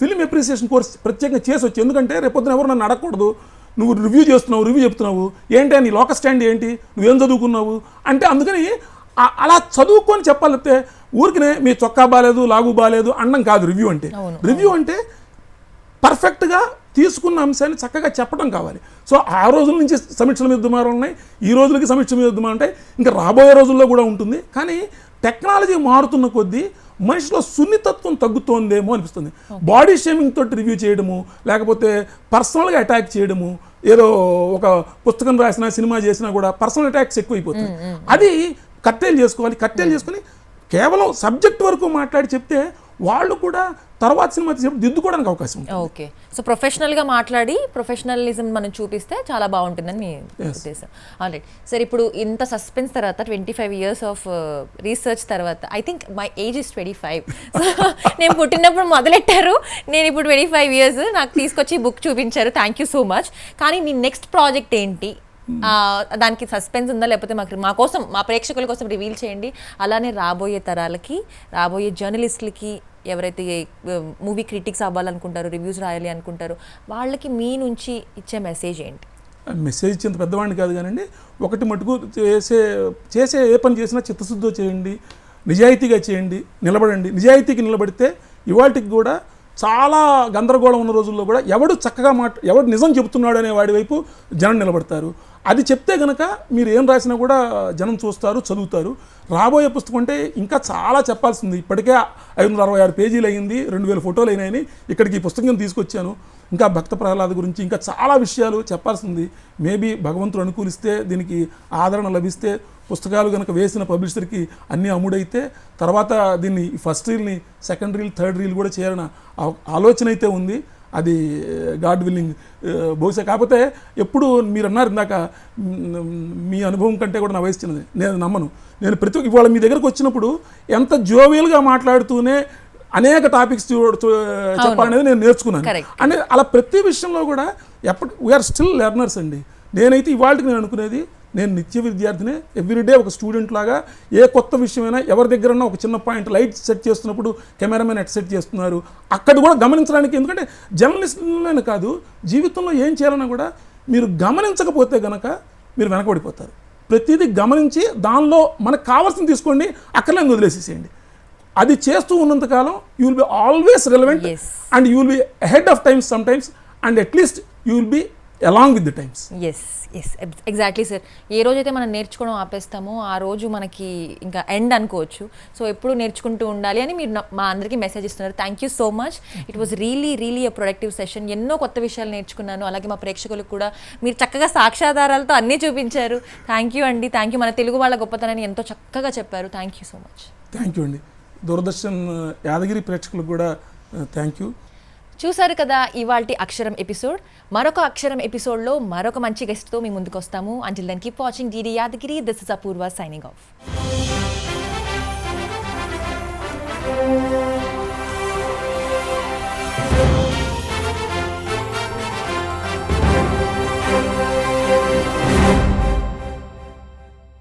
ఫిల్మ్ అప్రిసియేషన్ కోర్స్ ప్రత్యేకంగా చేసి వచ్చి, ఎందుకంటే రేపొద్దున ఎవరు నన్ను అడగకూడదు, నువ్వు రివ్యూ చెప్తున్నావు ఏంటి, నీ లోక స్టాండ్ ఏంటి, నువ్వేం చదువుకున్నావు అంటే. అందుకని అలా చదువుకొని చెప్పాలంటే ఊరికినే మీ చొక్కా బాలేదు లాగు బాలేదు అనడం కాదు రివ్యూ అంటే. రివ్యూ అంటే పర్ఫెక్ట్గా తీసుకున్న అంశాన్ని చక్కగా చెప్పడం కావాలి. సో ఆ రోజుల నుంచి సమీక్షల మీద దుమారాలు ఉన్నాయి, ఈ రోజులకి సమీక్షల మీద దుమారం ఉంటాయి, ఇంకా రాబోయే రోజుల్లో కూడా ఉంటుంది. కానీ టెక్నాలజీ మారుతున్న కొద్దీ మనిషిలో సున్నితత్వం తగ్గుతోందేమో అనిపిస్తుంది. బాడీ షేమింగ్ తోటి రివ్యూ చేయడము, లేకపోతే పర్సనల్గా అటాక్ చేయడము, ఏదో ఒక పుస్తకం రాసినా సినిమా చేసినా కూడా పర్సనల్ అటాక్స్ ఎక్కువైపోతాయి. అది కట్టేలు చేసుకొని కేవలం సబ్జెక్ట్ వరకు మాట్లాడి చెప్తే వాళ్ళు కూడా తర్వాత సినిమా తీసేప్పుడు దిద్దుకోవడానికి అవకాశం ఉంటుంది. ఓకే, సో ప్రొఫెషనల్గా మాట్లాడి ప్రొఫెషనలిజం మనం చూపిస్తే చాలా బాగుంటుందని మీ ఉద్దేశం. ఆల్రైట్ సార్, ఇప్పుడు ఇంత సస్పెన్స్ తర్వాత 25 years ఆఫ్ రీసెర్చ్ తర్వాత I think my age is 25. నేను పుట్టినప్పుడు మొదలెట్టారు, నేను ఇప్పుడు 25 years, నాకు తీసుకొచ్చి బుక్ చూపించారు, థ్యాంక్ యూ సో మచ్. కానీ మీ నెక్స్ట్ ప్రాజెక్ట్ ఏంటి, దానికి సస్పెన్స్ ఉందా, లేకపోతే మా కోసం, మా ప్రేక్షకుల కోసం రివీల్ చేయండి. అలానే రాబోయే తరాలకి, రాబోయే జర్నలిస్టులకి, ఎవరైతే మూవీ క్రిటిక్స్ అవ్వాలనుకుంటారో, రివ్యూస్ రాయాలి అనుకుంటారో, వాళ్ళకి మీ నుంచి ఇచ్చే మెసేజ్ ఏంటి? మెసేజ్ ఇచ్చేంత పెద్దవాడిని కాదు కానండి, ఒకటి మటుకు చేసే ఏ పని చేసినా చిత్తశుద్ధితో చేయండి, నిజాయితీగా చేయండి, నిలబడండి. నిజాయితీకి నిలబడితే ఇవాళకి కూడా చాలా గందరగోళం ఉన్న రోజుల్లో కూడా ఎవడు చక్కగా ఎవడు నిజం చెబుతున్నాడు అనే వాడి వైపు జనం నిలబడతారు. అది చెప్తే కనుక మీరు ఏం రాసినా కూడా జనం చూస్తారు, చదువుతారు. రాబోయే పుస్తకం అంటే ఇంకా చాలా చెప్పాల్సింది. ఇప్పటికే 566 పేజీలు అయ్యింది, 2000 ఫోటోలు అయినాయని ఇక్కడికి ఈ పుస్తకం తీసుకొచ్చాను. ఇంకా భక్త ప్రహ్లాద గురించి ఇంకా చాలా విషయాలు చెప్పాల్సింది. మేబీ భగవంతుడు అనుకూలిస్తే, దీనికి ఆదరణ లభిస్తే, పుస్తకాలు కనుక వేసిన పబ్లిషర్కి అన్నీ అమ్ముడైతే తర్వాత దీన్ని ఫస్ట్ రీల్ని సెకండ్ రీల్ థర్డ్ రీల్ కూడా చేయాలన్న ఆలోచన అయితే ఉంది. అది గాడ్ విల్లింగ్ బహుశా. కాకపోతే ఎప్పుడు మీరు అన్నారు ఇందాక, మీ అనుభవం కంటే కూడా నా వయసు చిన్నది, నేను నమ్మను. నేను ఇవాళ మీ దగ్గరకు వచ్చినప్పుడు ఎంత జోవియల్గా మాట్లాడుతూనే అనేక టాపిక్స్ చెప్పాలనేది నేను నేర్చుకున్నాను. అంటే అలా ప్రతి విషయంలో కూడా వీఆర్ స్టిల్ లెర్నర్స్ అండి. నేనైతే ఇవాళకి నేను అనుకునేది, నేను నిత్య విద్యార్థినే, ఎవ్రీడే ఒక స్టూడెంట్ లాగా. ఏ కొత్త విషయమైనా ఎవరి దగ్గర ఒక చిన్న పాయింట్ లైట్ సెట్ చేస్తున్నప్పుడు కెమెరామెన్ ఎట్ సెట్ చేస్తున్నారు, అక్కడ కూడా గమనించడానికి. ఎందుకంటే జర్నలిస్టులనే కాదు, జీవితంలో ఏం చేయాలన్నా కూడా మీరు గమనించకపోతే కనుక మీరు వెనకబడిపోతారు. ప్రతిదీ గమనించి దానిలో మనకు కావాల్సింది తీసుకోండి, అక్కర్లేని వదిలేసేసేయండి. అది చేస్తూ ఉన్నంతకాలం you will be always relevant and you will be ahead of times sometimes, and at least you will be along with the times. Yes exactly sir. ఏ రోజైతే మనం నేర్చుకోవడం ఆపేస్తామో ఆ రోజు మనకి ఇంకా ఎండ్ అనుకోవచ్చు. సో ఎప్పుడు నేర్చుకుంటూ ఉండాలి అని మీరు మా అందరికీ మెసేజ్ ఇస్తున్నారు. Thank you so much. It was really a productive session. ఎన్నో కొత్త విషయాలు నేర్చుకున్నాను. అలాగే మా ప్రేక్షకులకు కూడా మీరు చక్కగా సాక్ష్యాధారాలతో అన్నీ చూపించారు. థ్యాంక్ యూ అండి, థ్యాంక్ యూ. మన తెలుగు వాళ్ళ గొప్పతనాన్ని ఎంతో చక్కగా చెప్పారు. Thank you so much. Thank you అండి. దూరదర్శన్ యాదగిరి ప్రేక్షకులకు కూడా థ్యాంక్ యూ. చూసారు కదా ఇవాల్టి అక్షరం ఎపిసోడ్. మరొక అక్షరం ఎపిసోడ్లో మరొక మంచి గెస్ట్తో మీ ముందుకు వస్తాము. Until then keep watching DD Yadagiri. This is Apoorva signing of.